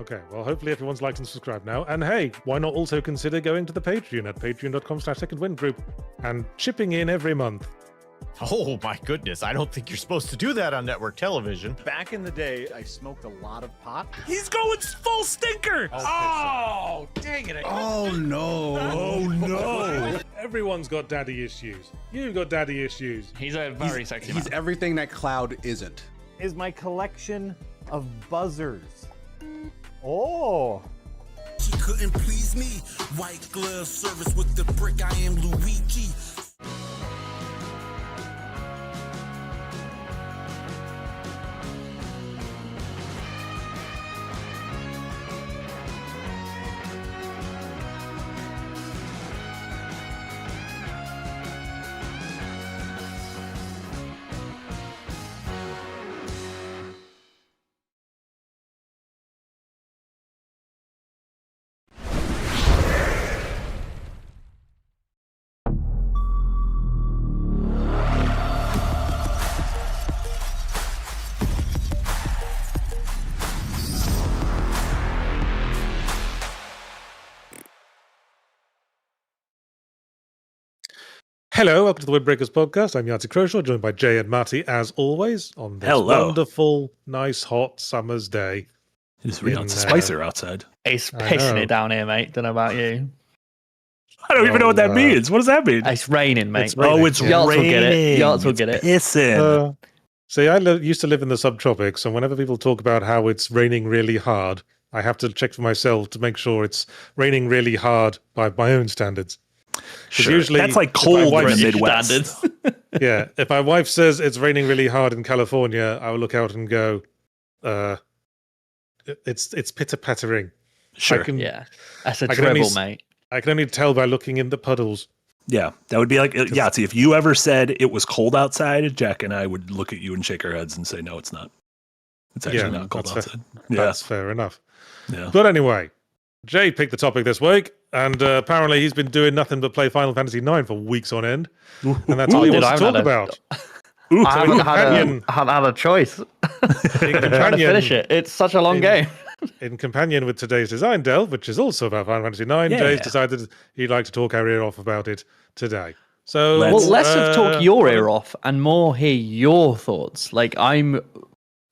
Okay, well, hopefully everyone's liked and subscribed now. And hey, why not also consider going to the Patreon at patreon.com/secondwindgroup and chipping in every month. Oh my goodness, I don't think you're supposed to do that on network television. Back in the day, I smoked a lot of pot. He's going full stinker! Oh, dang it. Oh no. Oh no! Everyone's got daddy issues. You've got daddy issues. He's a very sexy man. He's everything that Cloud isn't. Is my collection of buzzers. Oh. She couldn't please me. White glove service with the brick. I am Luigi. Hello, welcome to the Windbreakers podcast. I'm Yahtzee Croshaw, joined by Jay and Marty, as always, on this wonderful, nice, hot summer's day. It's really spicer outside. It's pissing it down here, mate. Don't know about you. I don't even know what that means. What does that mean? It's raining, mate. It's raining. Oh, it's Yachts raining. will get it. Yachts will get it. Pissing. See, I used to live in the subtropics, and whenever people talk about how it's raining really hard, I have to check for myself to make sure it's raining really hard by my own standards. Sure. Usually, that's like cold in the Midwest. Standards. Yeah, if my wife says it's raining really hard in California, I will look out and go, it's pitter-pattering. Sure. Yeah, that's a I can only dribble, mate. I can only tell by looking in the puddles. Yeah, that would be like Yahtzee. If you ever said it was cold outside, Jack and I would look at you and shake our heads and say, no, it's not. It's actually not cold outside. That's fair enough. Yeah. But anyway, Jay picked the topic this week, and apparently he's been doing nothing but play Final Fantasy IX for weeks on end, and that's all he wants to talk about. I haven't had a choice. Trying to finish it. It's such a long game. In companion with today's design delve, which is also about Final Fantasy IX, Jay's decided he'd like to talk our ear off about it today. So, less of talk your ear off and more hear your thoughts. Like, I'm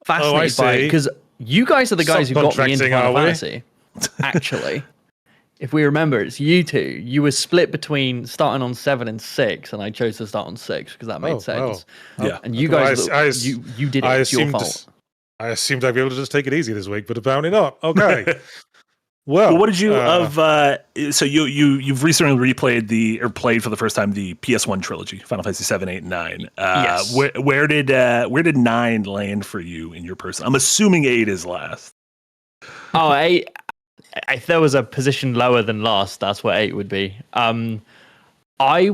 fascinated by it because you guys are the guys who got me into Final Fantasy. Actually, if we remember, it's you two. You were split between starting on 7 and 6, and I chose to start on 6 because that made sense. Yeah, and you guys, you did it. It's your fault. I assumed I'd be able to just take it easy this week, but apparently not. Okay. Well, what did you so you've recently played for the first time the PS1 trilogy, Final Fantasy 7, 8, and 9. Yes. Where did 9 land for you in your person? I'm assuming 8 is last. Oh, 8. If there was a position lower than last, that's where 8 would be. I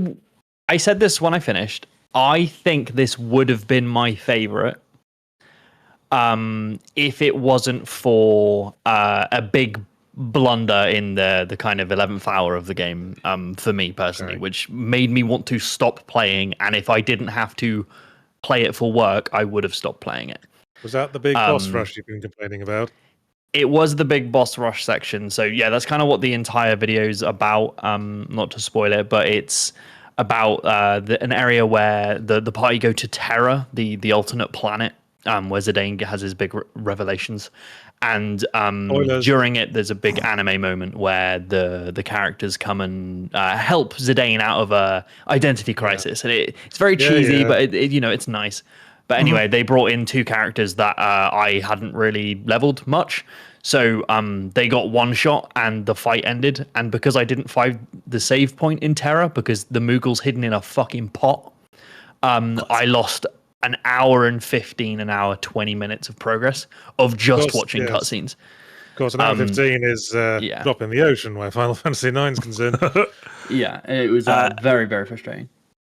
said this when I finished. I think this would have been my favorite. If it wasn't for a big blunder in the kind of 11th hour of the game, for me personally, which made me want to stop playing. And if I didn't have to play it for work, I would have stopped playing it. Was that the big boss rush you've been complaining about? It was the big boss rush section. So yeah, that's kind of what the entire video is about. Not to spoil it, but it's about an area where the party go to Terra, the alternate planet, where Zidane has his big revelations. And during it, there's a big anime moment where the characters come and help Zidane out of a identity crisis. And it's very cheesy, but it's nice. But anyway, they brought in 2 characters that I hadn't really leveled much. So they got one shot and the fight ended. And because I didn't find the save point in Terra, because the Moogle's hidden in a fucking pot, I lost an hour and 15, an hour, 20 minutes of progress of just watching cutscenes. Of course, an hour 15 is drop in the ocean where Final Fantasy IX is concerned. Yeah, it was very, very frustrating.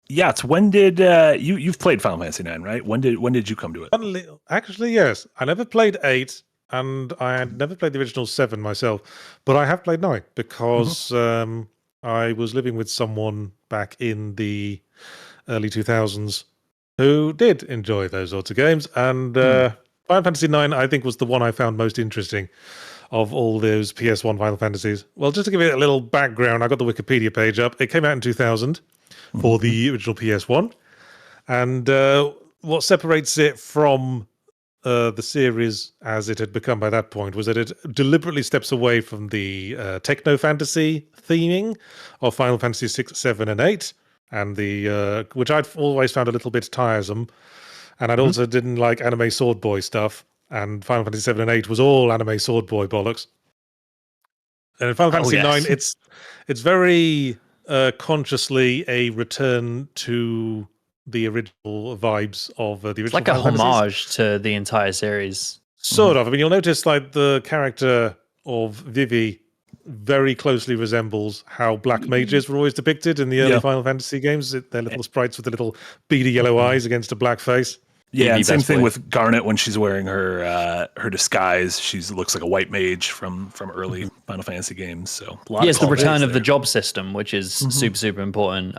Yeah, it's when did you've played Final Fantasy IX, right? When did you come to it? Actually, yes. I never played 8, and I had never played the original 7 myself, but I have played 9 because I was living with someone back in the early 2000s who did enjoy those sorts of games, and Final Fantasy IX, I think, was the one I found most interesting of all those PS1 Final Fantasies? Well, just to give it a little background, I got the Wikipedia page up. It came out in 2000 for the original PS1. And what separates it from the series as it had become by that point was that it deliberately steps away from the techno fantasy theming of Final Fantasy 6, 7, and 8, and the which I'd always found a little bit tiresome. And I'd also didn't like anime sword boy stuff. And Final Fantasy 7 and 8 was all anime sword boy bollocks. And in Final Fantasy 9, it's very consciously a return to the original vibes of the original. It's like a Final Fantasies. homage to the entire series. Sort of. I mean, you'll notice like the character of Vivi very closely resembles how black mages were always depicted in the early Final Fantasy games. Their little sprites with the little beady yellow eyes against a black face. Yeah, and same thing with Garnet when she's wearing her disguise. She looks like a white mage from early Final Fantasy games. So it's the return of the job system, which is super important.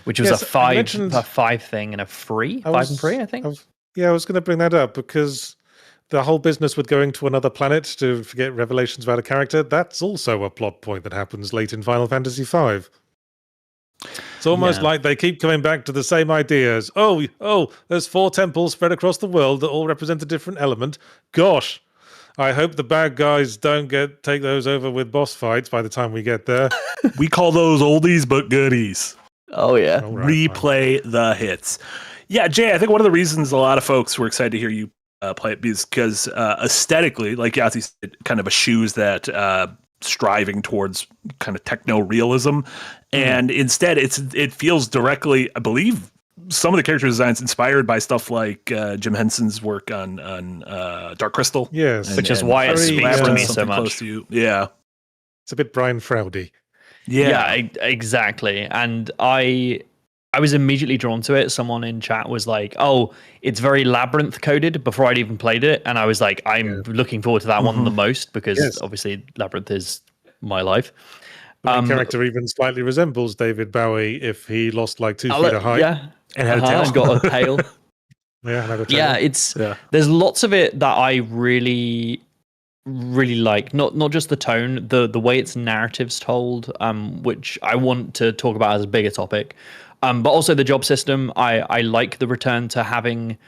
Which was a 5 thing and a free 5 and 3, I think. I was going to bring that up because the whole business with going to another planet to get revelations about a character, that's also a plot point that happens late in Final Fantasy V. It's almost like they keep coming back to the same ideas. Oh, there's 4 temples spread across the world that all represent a different element. Gosh, I hope the bad guys don't take those over with boss fights by the time we get there. We call those oldies but goodies. Oh, yeah. Replay the hits. Yeah, Jay, I think one of the reasons a lot of folks were excited to hear you play it is because aesthetically, like Yahtzee said, kind of eschews that striving towards kind of techno realism, and instead it feels directly, I believe, some of the character designs inspired by stuff like Jim Henson's work on Dark Crystal. Yes, which is why it speaks to me so much. Yeah, it's a bit Brian Frowdy. Yeah, exactly. And I was immediately drawn to it. Someone in chat was like, "Oh, it's very Labyrinth coded," before I'd even played it, and I was like, "I'm looking forward to that one the most because obviously Labyrinth is my life." The main character even slightly resembles David Bowie if he lost like 2 feet of height. Yeah, and had a tail. And got a tail. Yeah, there's lots of it that I really like. Not just the tone, the way its narrative's told, which I want to talk about as a bigger topic. But also the job system. I like the return to having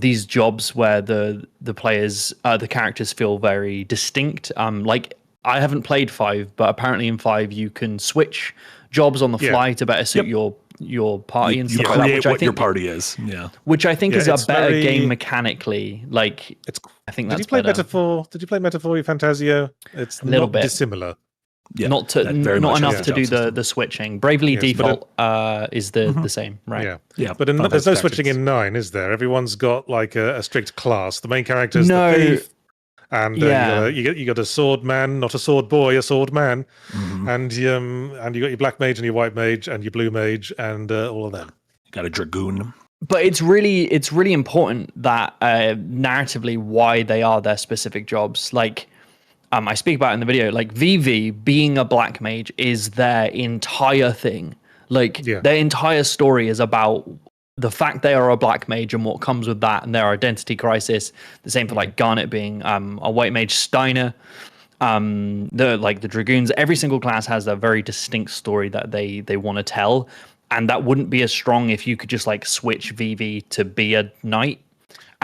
these jobs where the players, the characters feel very distinct. Like I haven't played 5, but apparently in 5 you can switch jobs on the fly to better suit your party and stuff like that. Which I think your party is. Yeah. Which I think is a better game mechanically. Like I think that's Did you play better. Did you play Metaphor Fantasio? It's a little not bit dissimilar. Yeah, not enough to do the switching. Bravely Default is the same, right? Yeah. But there's no switching in 9, is there? Everyone's got like a strict class. The main character is the thief, and you got a sword man, not a sword boy, a sword man, and you got your black mage and your white mage and your blue mage and all of them. You got a dragoon. But it's really important that narratively why they are their specific jobs. Like I speak about in the video, like Vivi being a black mage is their entire thing. Like their entire story is about the fact they are a black mage and what comes with that and their identity crisis. The same for like Garnet being a white mage, Steiner, the Dragoons. Every single class has a very distinct story that they want to tell. And that wouldn't be as strong if you could just like switch Vivi to be a knight.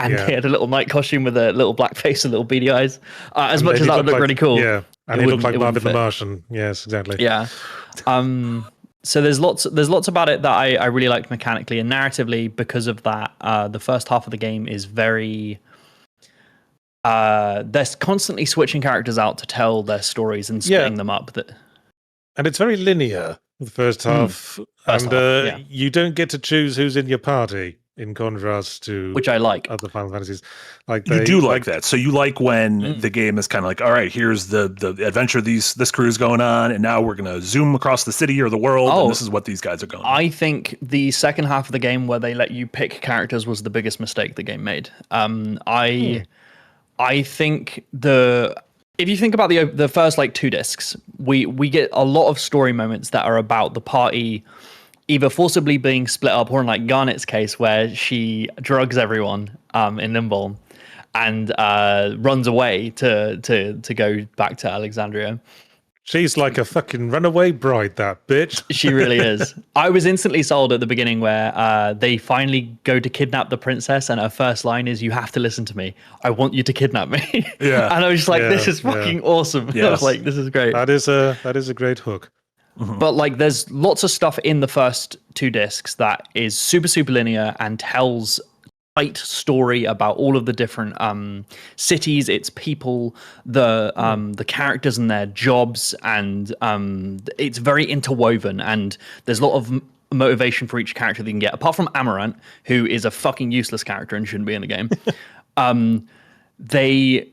And they had a little knight costume with a little black face and little beady eyes. As much as that would look really cool. Yeah, and he looked like Marvin the Martian. Yes, exactly. Yeah. So there's lots about it that I really liked mechanically and narratively because of that. The first half of the game is very... they're constantly switching characters out to tell their stories and splitting them up. And it's very linear, the first half. You don't get to choose who's in your party. In contrast to which I like other Final Fantasies, you do like that. So you like when the game is kind of like, all right, here's the adventure this crew is going on, and now we're gonna zoom across the city or the world, and this is what these guys are going. I think the second half of the game where they let you pick characters was the biggest mistake the game made. I think if you think about the first like 2 discs, we get a lot of story moments that are about the party either forcibly being split up, or in like Garnet's case, where she drugs everyone in Limbo. and runs away to go back to Alexandria. She's like a fucking runaway bride, that bitch. She really is. I was instantly sold at the beginning where they finally go to kidnap the princess, and her first line is, "You have to listen to me. I want you to kidnap me." Yeah. And I was just like, Yeah, "This is fucking awesome." I was like, "This is great." That is a great hook. But like, there's lots of stuff in the first 2 discs that is super, super linear and tells tight story about all of the different cities, its people, the characters and their jobs, and it's very interwoven. And there's a lot of motivation for each character that you can get. Apart from Amaranth, who is a fucking useless character and shouldn't be in the game, they're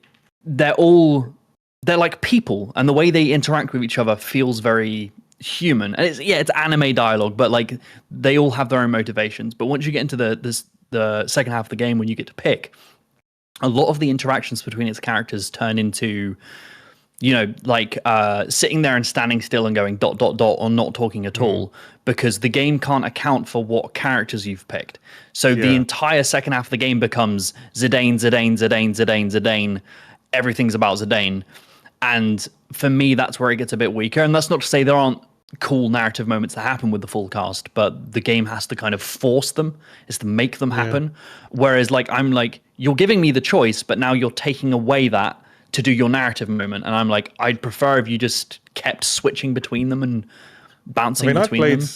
like people, and the way they interact with each other feels very human. And it's anime dialogue, but like they all have their own motivations. But once you get into the second half of the game, when you get to pick, a lot of the interactions between its characters turn into, like sitting there and standing still and going ... or not talking at all, because the game can't account for what characters you've picked. So the entire second half of the game becomes Zidane. Everything's about Zidane. And for me, that's where it gets a bit weaker. And that's not to say there aren't cool narrative moments that happen with the full cast, but the game has to kind of force them, is to make them happen. Whereas like, I'm like, you're giving me the choice, but now you're taking away that to do your narrative moment. And I'm like, I'd prefer if you just kept switching between them and bouncing between them.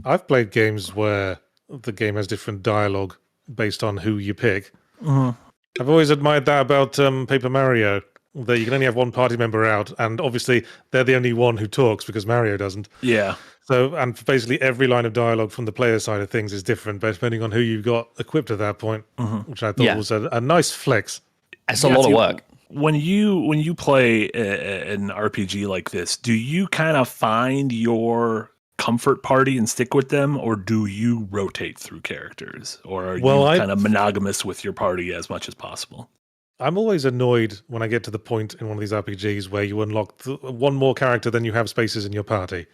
I've played games where the game has different dialogue based on who you pick. I've always admired that about Paper Mario, that you can only have one party member out, and obviously they're the only one who talks because Mario doesn't. Yeah. So, and basically every line of dialogue from the player side of things is different, but depending on who you've got equipped at that point, which I thought was a nice flex. It's a lot of work. When you play an RPG like this, do you kind of find your comfort party and stick with them, or do you rotate through characters, or are you kind of monogamous with your party as much as possible? I'm always annoyed when I get to the point in one of these RPGs where you unlock one more character than you have spaces in your party,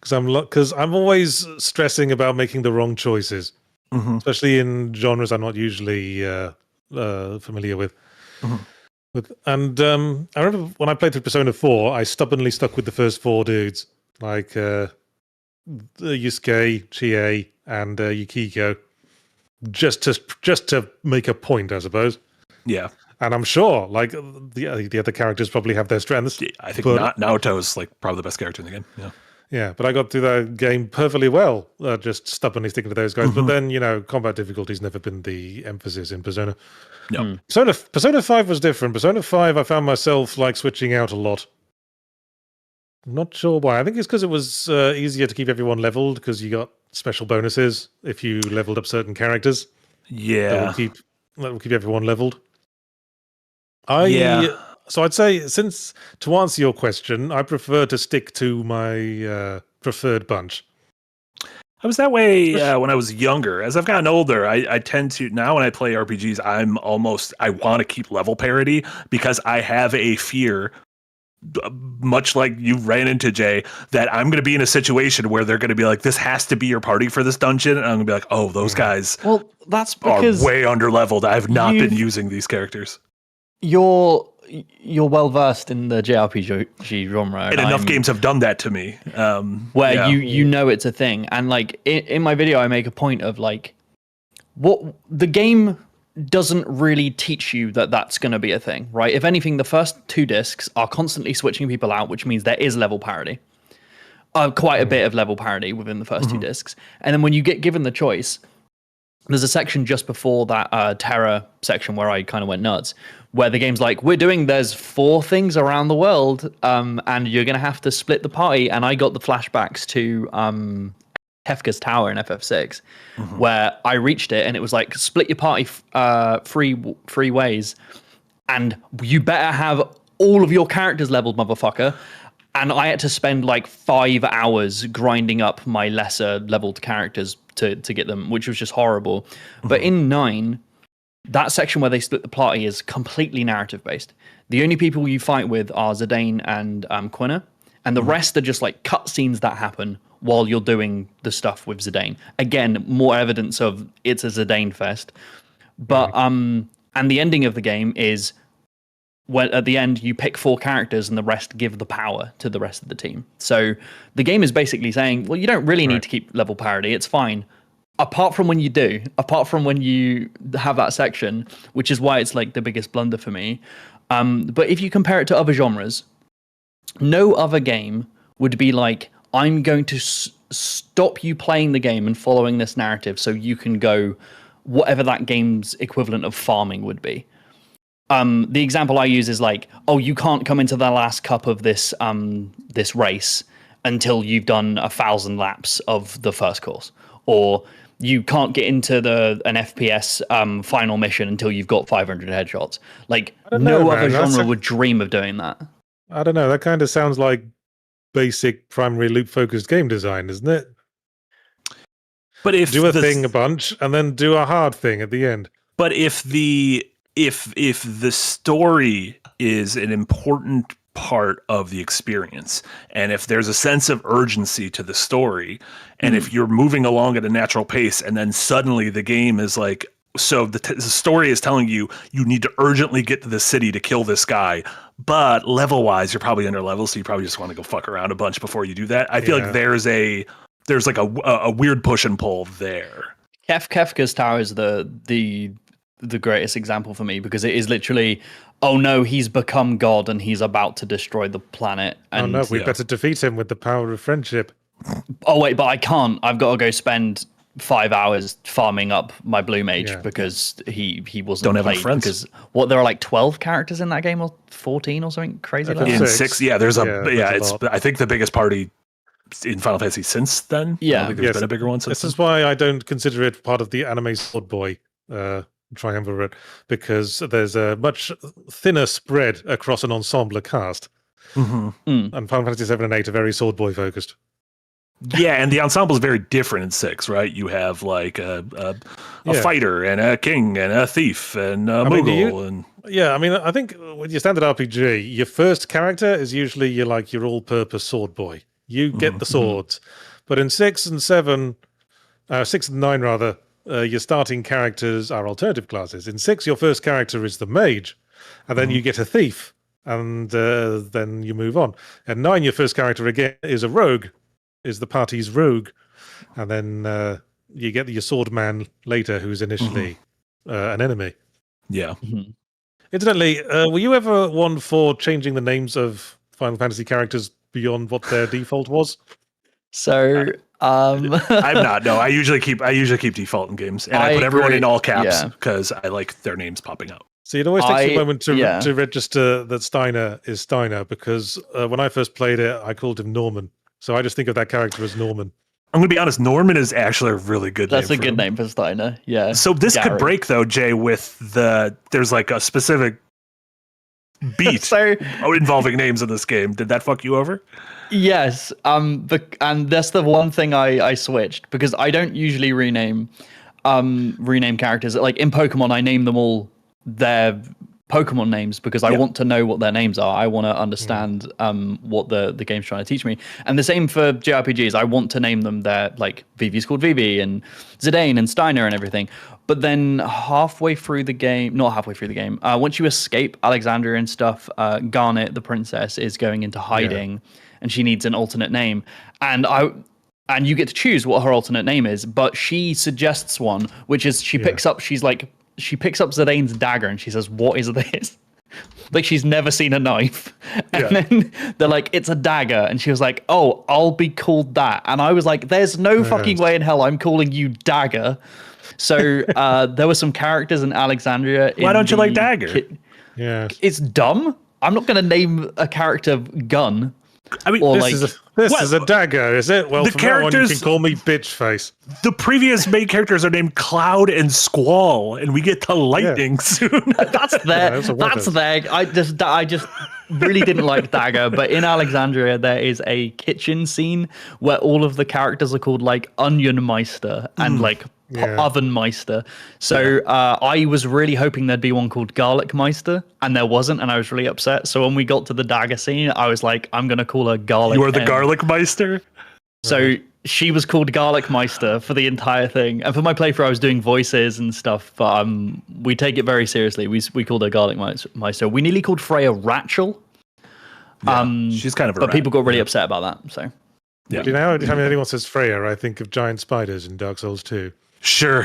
because I'm always stressing about making the wrong choices, especially in genres I'm not usually familiar with. And I remember when I played through Persona 4, I stubbornly stuck with the first 4 dudes, like Yusuke, Chie, and Yukiko, just to make a point, I suppose. Yeah. And I'm sure, like, the other characters probably have their strengths. I think Naoto's like probably the best character in the game. Yeah. Yeah, but I got through that game perfectly well, just stubbornly sticking to those guys. But then, combat difficulty's never been the emphasis in Persona. No. Persona 5 was different. Persona 5, I found myself, like, switching out a lot. I'm not sure why. I think it's because it was easier to keep everyone leveled, because you got special bonuses if you leveled up certain characters. Yeah. That would keep everyone leveled. So I'd say, to answer your question, I prefer to stick to my preferred bunch. I was that way when I was younger. As I've gotten older, I tend to, now when I play RPGs, I want to keep level parity, because I have a fear, much like you ran into, Jay, that I'm going to be in a situation where they're going to be like, this has to be your party for this dungeon. And I'm going to be like, oh, those guys that's because are way underleveled. I've not been using these characters. You're well versed in the JRPG genre, and enough games have done that to me. Where you know it's a thing, and like in my video, I make a point of like, what the game doesn't really teach you that's going to be a thing, right? If anything, the first 2 discs are constantly switching people out, which means there is level parity, quite a bit of level parity within the first 2 discs, and then when you get given the choice. There's a section just before that Terra section where I kind of went nuts, where the game's like, there's 4 things around the world, and you're going to have to split the party. And I got the flashbacks to Kefka's Tower in FF6, where I reached it and it was like, split your party 3 ways, and you better have all of your characters leveled, motherfucker. And I had to spend like 5 hours grinding up my lesser leveled characters to get them, which was just horrible. But in 9, that section where they split the party is completely narrative based. The only people you fight with are Zidane and Quina, and the rest are just like cutscenes that happen while you're doing the stuff with Zidane. Again, more evidence of it's a Zidane fest. But And the ending of the game is when at the end you pick 4 characters and the rest give the power to the rest of the team. So the game is basically saying, well, you don't really need to keep level parity. It's fine. Apart from when you do, apart from when you have that section, which is why it's like the biggest blunder for me. But if you compare it to other genres, no other game would be like, I'm going to stop you playing the game and following this narrative so you can go whatever that game's equivalent of farming would be. The example I use is like, oh, you can't come into the last cup of this this race until you've done 1,000 laps of the first course, or you can't get into an FPS final mission until you've got 500 headshots. Like no other genre would dream of doing that. I don't know. That kind of sounds like basic primary loop focused game design, isn't it? But if do a thing a bunch and then do a hard thing at the end. But if the story is an important part of the experience, and if there's a sense of urgency to the story, and if you're moving along at a natural pace, and then suddenly the game is like, so the story is telling you need to urgently get to the city to kill this guy, but level wise you're probably under level, so you probably just want to go fuck around a bunch before you do that. I feel like there's like a weird push and pull there. Kefka's Tower is the greatest example for me, because it is literally, oh no, he's become God and he's about to destroy the planet. And, oh no, we better defeat him with the power of friendship. Oh wait, but I can't. I've got to go spend 5 hours farming up my blue mage because he wasn't don't have played. friends. Because there are like 12 characters in that game, or 14 or something crazy like that. In 6, there's it's I think the biggest party in Final Fantasy since then. I don't think there's been a bigger one since this is why I don't consider it part of the anime Sword Boy triumvirate, because there's a much thinner spread across an ensemble cast. And Final Fantasy 7 and 8 are very Sword Boy focused. Yeah, and the ensemble is very different in 6, right? You have like a fighter and a king and a thief and a Moogle. Yeah, I mean, I think with your standard RPG, your first character is usually your all-purpose sword boy. You get the swords. But in 6 and 7, 6 and 9 rather, your starting characters are alternative classes. In 6, your first character is the mage, and then you get a thief, and then you move on. At 9, your first character again is a rogue, is the party's rogue, and then you get your sword man later, who's initially an enemy. Yeah. Incidentally, were you ever one for changing the names of Final Fantasy characters beyond what their default was? So I'm not. No, I usually keep default in games, and I put everyone in all caps because I like their names popping up. So it always takes a moment to register that Steiner is Steiner, because when I first played it, I called him Norman. So I just think of that character as Norman. I'm going to be honest, Norman is actually a really good name. That's a good name for Steiner, yeah. So this could break, though, Jay, with there's like a specific beat involving names in this game. Did that fuck you over? Yes, and that's the one thing I switched, because I don't usually rename characters. Like in Pokemon, I name them all their Pokemon names because I want to know what their names are. I want to understand what the game's trying to teach me. And the same for JRPGs. I want to name them their, like, Vivi's called Vivi and Zidane and Steiner and everything. But then not halfway through the game, once you escape Alexandria and stuff, Garnet, the princess, is going into hiding and she needs an alternate name. And you get to choose what her alternate name is, but she suggests one, which is she picks up Zidane's dagger and she says, "What is this?" Like she's never seen a knife. And then they're like, "It's a dagger." And she was like, "Oh, I'll be called that." And I was like, there's no fucking way in hell I'm calling you Dagger. So there were some characters in Alexandria. Why don't you like Dagger? It's dumb. I'm not going to name a character Gun. I mean, this is a dagger, is it? Well, the from now on, you characters can call me bitch face. The previous main characters are named Cloud and Squall, and we get to Lightning soon. That's there. That's there. I just really didn't like Dagger, but in Alexandria there is a kitchen scene where all of the characters are called like Onionmeister and like Ovenmeister. So I was really hoping there'd be one called Garlicmeister, and there wasn't, and I was really upset. So when we got to the dagger scene, I was like, I'm gonna call her Garlic. You are the Garlicmeister? So she was called Garlic Meister for the entire thing, and for my playthrough, I was doing voices and stuff. But we take it very seriously. We called her Garlic Meister. We nearly called Freya Rachel. She's kind of a but rat. people got really upset about that. So Yeah. Do you know, anytime anyone says Freya, I think of giant spiders in Dark Souls 2. Sure.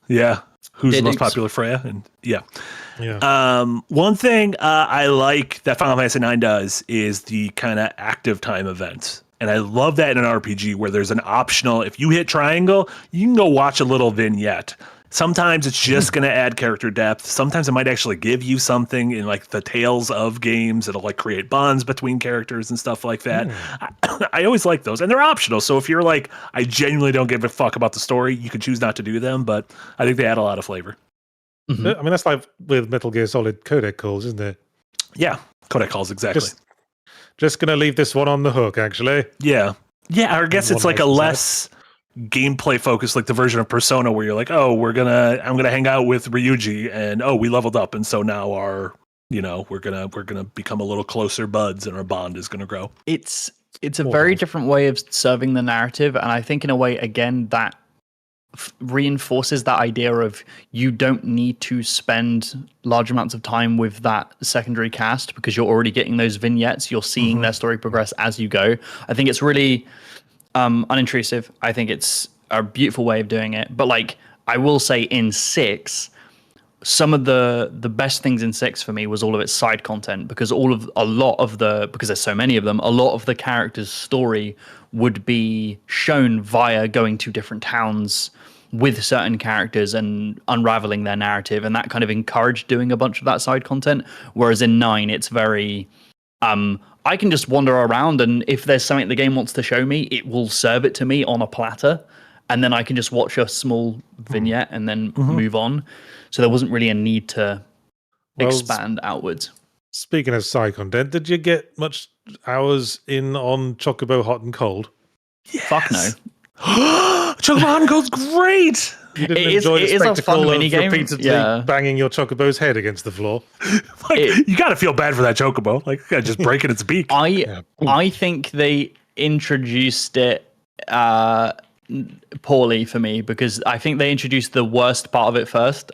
Yeah. Who's the most Didux. popular Freya? And yeah. Yeah. One thing I like that Final Fantasy IX does is the kind of active time events. And I love that in an RPG where there's an optional, if you hit triangle, you can go watch a little vignette. Sometimes it's just going to add character depth. Sometimes it might actually give you something in like the Tales of games. It'll like create bonds between characters and stuff like that. I always like those, and they're optional. So if you're like, I genuinely don't give a fuck about the story, you can choose not to do them, but I think they add a lot of flavor. I mean, that's like with Metal Gear Solid codec calls, isn't it? Yeah. Codec calls, exactly. Just going to leave this one on the hook, actually. Yeah. Yeah, I guess it's One like a license, less gameplay focused, like the version of Persona where you're like, oh, I'm gonna hang out with Ryuji, and oh, we leveled up, and so now our, we're gonna become a little closer buds, and our bond is gonna grow. it's a very different way of serving the narrative, and I think in a way, again, that reinforces that idea of you don't need to spend large amounts of time with that secondary cast because you're already getting those vignettes. You're seeing their story progress as you go. I think it's really unintrusive. I think it's a beautiful way of doing it. But like I will say, in 6, some of the best things in 6 for me was all of its side content, because because there's so many of them, a lot of the characters' story would be shown via going to different towns with certain characters and unraveling their narrative, and that kind of encouraged doing a bunch of that side content. Whereas in 9, it's very I can just wander around, and if there's something the game wants to show me, it will serve it to me on a platter, and then I can just watch a small vignette and then move on. So there wasn't really a need to expand outwards. Speaking of side content, did you get much hours in on Chocobo Hot and Cold? Yes. Fuck no. Chocobo Hot and Cold's great. You didn't It is- enjoy it the is a fun spectacle of minigame, repeatedly yeah. banging your Chocobo's head against the floor? You got to feel bad for that Chocobo, like just breaking its beak. I think they introduced it poorly for me, because I think they introduced the worst part of it first.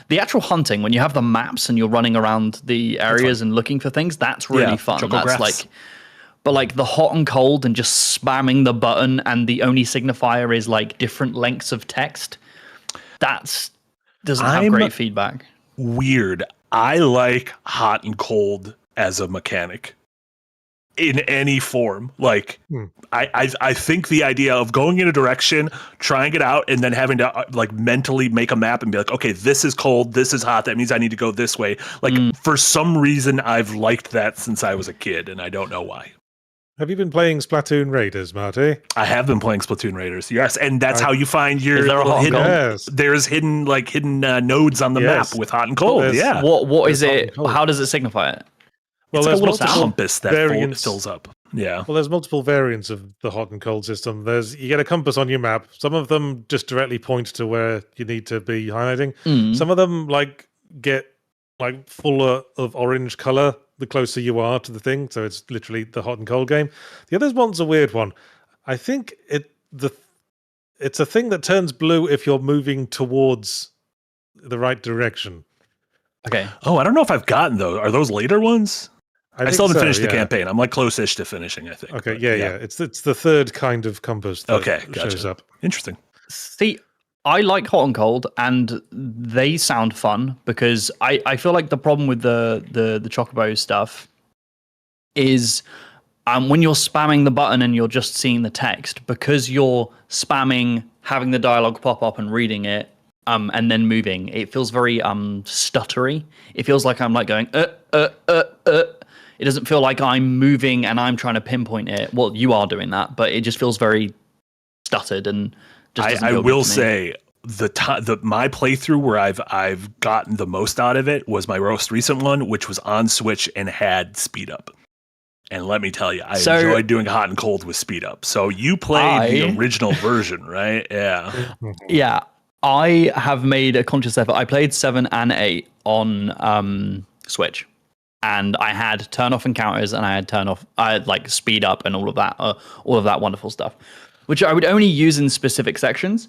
The actual hunting, when you have the maps and you're running around the areas and looking for things, that's really fun. Choco That's grass. but like the hot and cold and just spamming the button and the only signifier is like different lengths of text, doesn't have great feedback. Weird. I like hot and cold as a mechanic in any form. Like I think the idea of going in a direction, trying it out, and then having to like mentally make a map and be like, okay, this is cold, this is hot, that means I need to go this way. Like for some reason I've liked that since I was a kid, and I don't know why. Have you been playing Splatoon Raiders, Marty? I have been playing Splatoon Raiders, yes, and that's how you find your Is there a little hot and hidden. cold? Yes. There's hidden nodes on the Yes. map with hot and cold. There's- Yeah, What is It's hot it? and cold. How does it signify it? Well, it's like there's a little multiple compass that variants. fills up. Yeah. Well, there's multiple variants of the hot and cold system. You get a compass on your map. Some of them just directly point to where you need to be highlighting. Some of them get fuller of orange color the closer you are to the thing. So it's literally the hot and cold game. The other one's a weird one. I think it's a thing that turns blue if you're moving towards the right direction. Okay. Oh, I don't know if I've gotten those. Are those later ones? I think still haven't so, finished the yeah. campaign. I'm like close-ish to finishing, I think. Okay, but yeah. It's the third kind of compass that Okay, shows gotcha. up. Interesting. See, I like hot and cold, and they sound fun, because I feel like the problem with the Chocobo stuff is when you're spamming the button and you're just seeing the text, because you're spamming, having the dialogue pop up and reading it, and then moving, it feels very stuttery. It feels like I'm like going It doesn't feel like I'm moving and I'm trying to pinpoint it. Well, you are doing that, but it just feels very stuttered and just doesn't I feel good will to me. say my playthrough where I've gotten the most out of it was my most recent one, which was on Switch and had speed up. And let me tell you, I enjoyed doing hot and cold with speed up. So you played the original version, right? Yeah. Yeah, I have made a conscious effort. I played 7 and 8 on Switch, and I had turn off encounters, and I had speed up and all of that wonderful stuff. which I would only use in specific sections.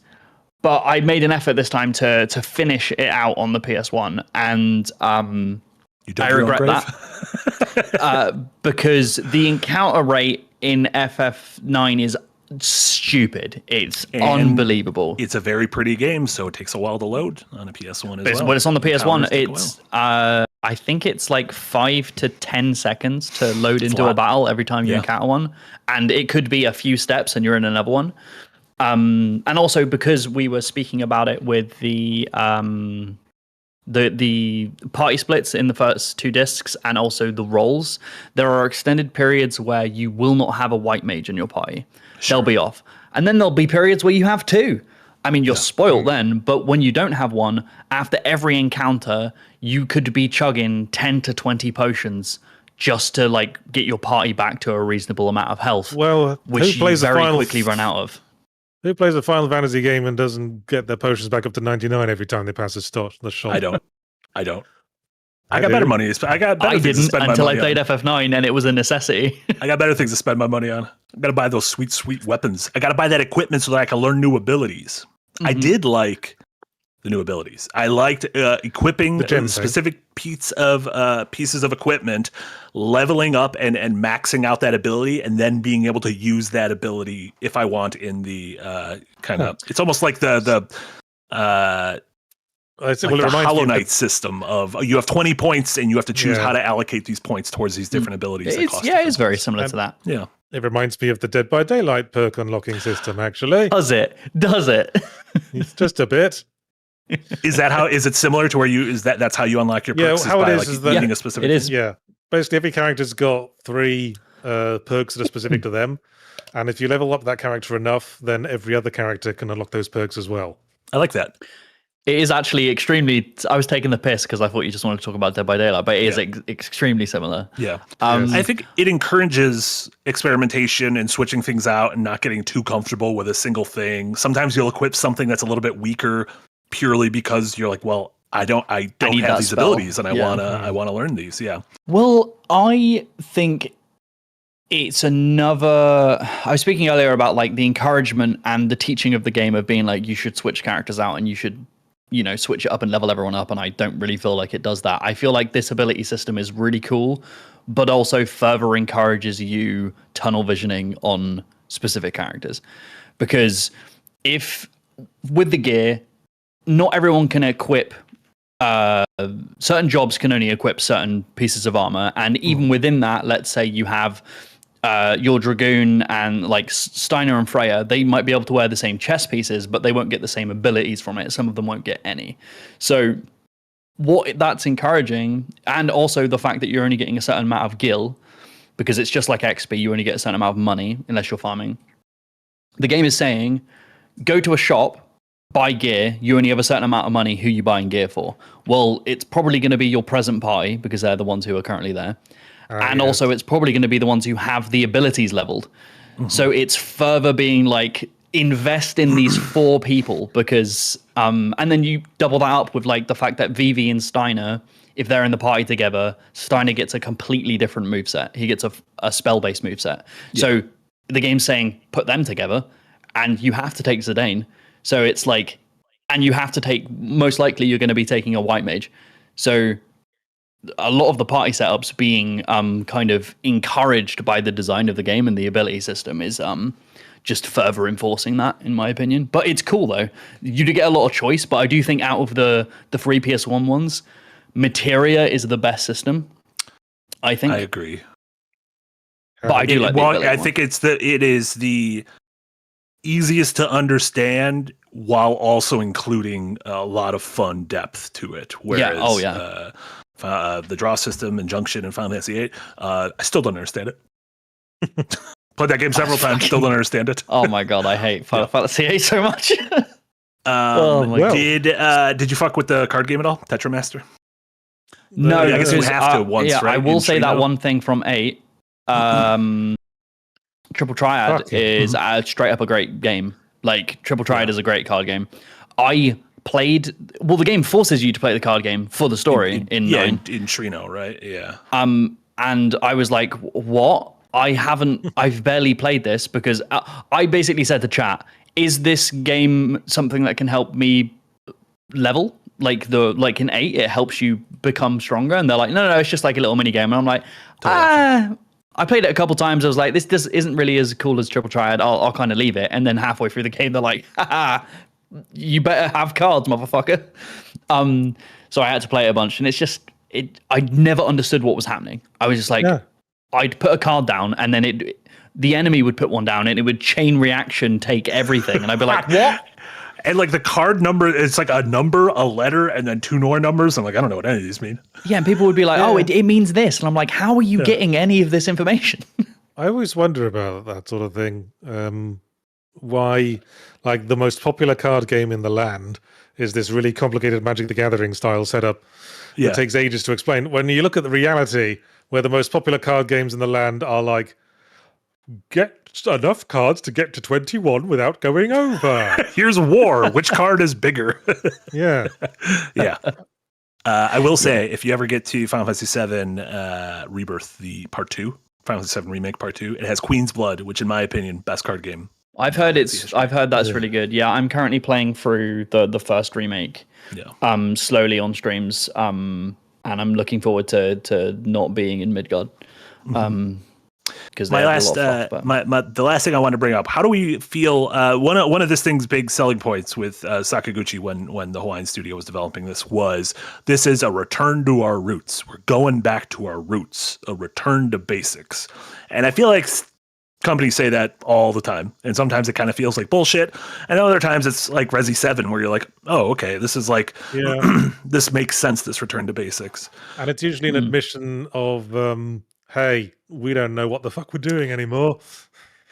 But I made an effort this time to finish it out on the PS1, and I regret that because the encounter rate in FF9 is stupid. It's unbelievable. It's a very pretty game, so it takes a while to load on a PS1 as well. When it's on the PS1, it's I think it's like 5 to 10 seconds to load into a battle every time you encounter one, and it could be a few steps and you're in another one. And also because we were speaking about it with the party splits in the first 2 discs and also the roles, there are extended periods where you will not have a white mage in your party. Sure. They'll be off. And then there'll be periods where you have 2. I mean, you're spoiled then, but when you don't have one, after every encounter, you could be chugging 10 to 20 potions just to like get your party back to a reasonable amount of health. Well, which you very quickly run out of. Who plays a Final Fantasy game and doesn't get their potions back up to 99 every time they pass the shot? I don't. I got better money. I didn't until I played FF9, and it was a necessity. I got better things to spend my money on. I got to buy those sweet, sweet weapons. I got to buy that equipment so that I can learn new abilities. Mm-hmm. I did like the new abilities. I liked equipping specific pieces of equipment, leveling up and maxing out that ability, and then being able to use that ability if I want in the kind of. It's almost like the Hollow Knight system of you have 20 points and you have to choose how to allocate these points towards these different abilities. It's very similar to that. Yeah. It reminds me of the Dead by Daylight perk unlocking system, actually. Does it? It's just a bit. Is it similar to where that's how you unlock your perks? How it is that a specific it is. Yeah. Basically every character's got 3 perks that are specific to them. And if you level up that character enough, then every other character can unlock those perks as well. I like that. It is actually extremely. I was taking the piss because I thought you just wanted to talk about Dead by Daylight, but it is extremely similar. Yeah. I think it encourages experimentation and switching things out and not getting too comfortable with a single thing. Sometimes you'll equip something that's a little bit weaker purely because you're like, well, I don't have these abilities and I wanna learn these. Yeah. Well, I think it's another. I was speaking earlier about like the encouragement and the teaching of the game of being like you should switch characters out and you should switch it up and level everyone up, and I don't really feel like it does that. I feel like this ability system is really cool, but also further encourages you tunnel visioning on specific characters. Because if, with the gear, not everyone can equip, certain jobs can only equip certain pieces of armor, and even within that, let's say you have your Dragoon and like Steiner and Freya, they might be able to wear the same chest pieces, but they won't get the same abilities from it. Some of them won't get any. So what that's encouraging, and also the fact that you're only getting a certain amount of gil, because it's just like XP, you only get a certain amount of money unless you're farming. The game is saying, go to a shop, buy gear, you only have a certain amount of money, who you buying gear for? Well, it's probably going to be your present party, because they're the ones who are currently there. And also it's probably going to be the ones who have the abilities leveled. Mm-hmm. So it's further being like, invest in these 4 people, because and then you double that up with like the fact that Vivi and Steiner, if they're in the party together, Steiner gets a completely different moveset. He gets a spell-based moveset. Yeah. So the game's saying, put them together, and you have to take Zidane. So it's like, and you have to take, most likely you're going to be taking a white mage. So a lot of the party setups being kind of encouraged by the design of the game and the ability system is just further enforcing that, in my opinion. But it's cool though. You do get a lot of choice, but I do think out of the 3 PS1 ones, Materia is the best system, I think. I agree. But I do like the ability I one. think it is the easiest to understand while also including a lot of fun depth to it. Whereas, the draw system, Injunction, and Final Fantasy VIII, I still don't understand it. Played that game several times, still don't understand it. Oh my god, I hate Final Fantasy VIII so much. Did you fuck with the card game at all, Tetramaster? No, I guess you have to once, right? I will say that one thing from 8. Triple Triad is straight up a great game. Like, Triple Triad is a great card game. I played... Well, the game forces you to play the card game for the story in 9. in Trino, right? Yeah. And I was like, what? I've barely played this because I basically said to chat, is this game something that can help me level? Like in 8, it helps you become stronger, and they're like, no, it's just like a little mini game. And I'm like, I played it a couple times. I was like, this isn't really as cool as Triple Triad. I'll kind of leave it. And then halfway through the game, they're like, haha, you better have cards, motherfucker. So I had to play it a bunch, and it's just I never understood what was happening. I was just like, I'd put a card down, and then the enemy would put one down, and it would chain reaction take everything, and I'd be like, what? And like the card number, it's like a number, a letter, and then 2 more numbers. I'm like, I don't know what any of these mean. Yeah, and people would be like, oh, it means this. And I'm like, how are you getting any of this information? I always wonder about that sort of thing. Why, like, the most popular card game in the land is this really complicated Magic the Gathering style setup that takes ages to explain. When you look at the reality, where the most popular card games in the land are like, get enough cards to get to 21 without going over. Here's war. Which card is bigger? Yeah. I will say, if you ever get to Final Fantasy VII Rebirth, the Part 2, Final Fantasy VII Remake Part 2, it has Queen's Blood, which in my opinion, best card game. I've heard that's really good. Yeah, I'm currently playing through the first remake. Yeah. Slowly on streams. And I'm looking forward to not being in Midgard. Because the last thing I want to bring up, how do we feel? One of this thing's big selling points with Sakaguchi when the Hawaiian studio was developing this is a return to our roots. We're going back to our roots, a return to basics. And I feel like companies say that all the time, and sometimes it kind of feels like bullshit, and other times it's like Resi 7 where you're like, oh, okay, this is like this makes sense, this return to basics. And it's usually an admission of hey, we don't know what the fuck we're doing anymore.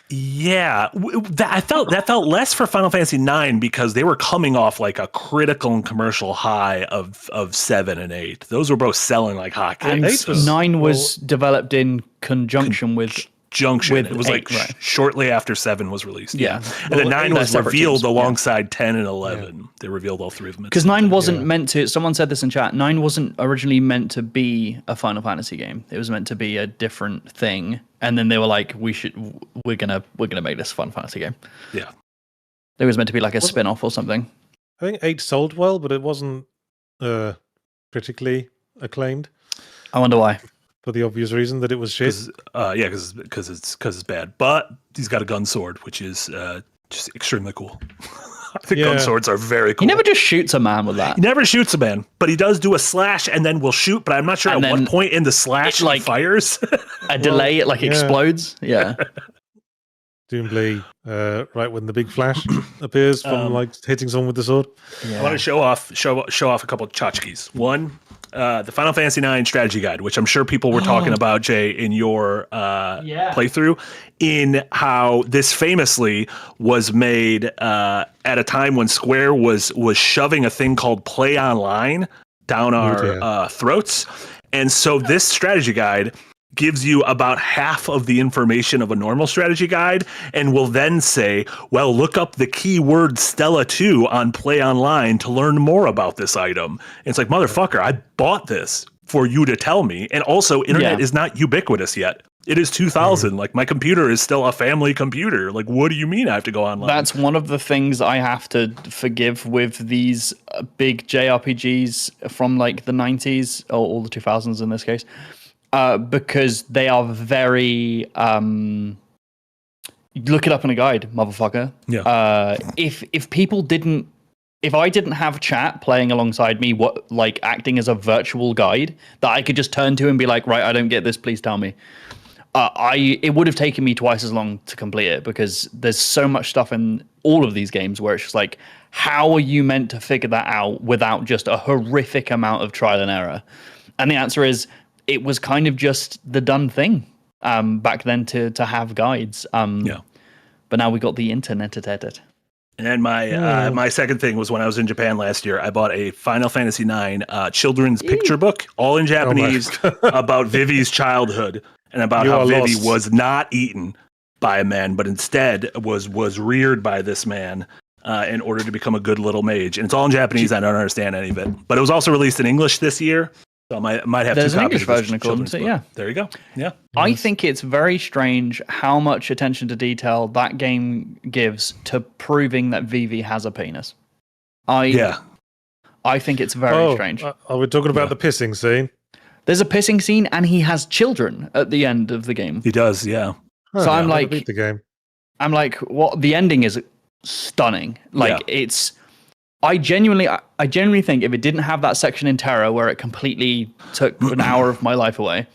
Yeah, that felt less for Final Fantasy 9 because they were coming off like a critical and commercial high of 7 and 8. Those were both selling like hotcakes. And 9 was developed in conjunction with it was 8, like shortly after 7 was released. Yeah. And then 9 was revealed alongside 10 and 11. Yeah. They revealed all 3 of them. Because 9 wasn't meant to, someone said this in chat, 9 wasn't originally meant to be a Final Fantasy game. It was meant to be a different thing. And then they were like, we're gonna make this a Final Fantasy game. Yeah. It was meant to be like a spin-off or something. I think 8 sold well, but it wasn't critically acclaimed. I wonder why. For the obvious reason that it was shit. Because it's bad. But he's got a gun sword, which is just extremely cool. I think gun swords are very cool. He never just shoots a man with that. He never shoots a man, but he does do a slash and then will shoot. But I'm not sure at what point in the slash he fires. A delay, it explodes. Yeah. Doomblade, right when the big flash appears from hitting someone with the sword. Yeah. I want to show off a couple of tchotchkes. One, the Final Fantasy IX strategy guide, which I'm sure people were talking about, Jay, in your playthrough, in how this famously was made at a time when Square was shoving a thing called Play Online down our throats. And so this strategy guide gives you about half of the information of a normal strategy guide and will then say, well, look up the keyword Stella 2 on Play Online to learn more about this item. And it's like, motherfucker, I bought this for you to tell me. And also, internet is not ubiquitous yet. It is 2000. Like, my computer is still a family computer. Like, what do you mean I have to go online? That's one of the things I have to forgive with these big JRPGs from like the 90s or all the 2000s in this case. Because they are very look it up in a guide, motherfucker. Yeah. If I didn't have chat playing alongside me, acting as a virtual guide that I could just turn to and be like, right, I don't get this, please tell me. It would have taken me twice as long to complete it because there's so much stuff in all of these games where it's just like, how are you meant to figure that out without just a horrific amount of trial and error? And the answer is, it was kind of just the done thing back then to have guides. But now we got the internet at it. And then my second thing was when I was in Japan last year, I bought a Final Fantasy IX children's picture book, all in Japanese, about Vivi's childhood and about how Vivi was not eaten by a man, but instead was reared by this man in order to become a good little mage. And it's all in Japanese. I don't understand any of it. But it was also released in English this year. So I might have There's two an copies English of this version according children's to it, book. yeah. There you go. Yeah. I think it's very strange how much attention to detail that game gives to proving that Vivi has a penis. I think it's very strange. Are we talking about the pissing scene? There's a pissing scene, and he has children at the end of the game. He does, yeah. So I'm like, beat the game. I'm like, what? The ending is stunning. Like it's. I genuinely think if it didn't have that section in Terra where it completely took an hour of my life away,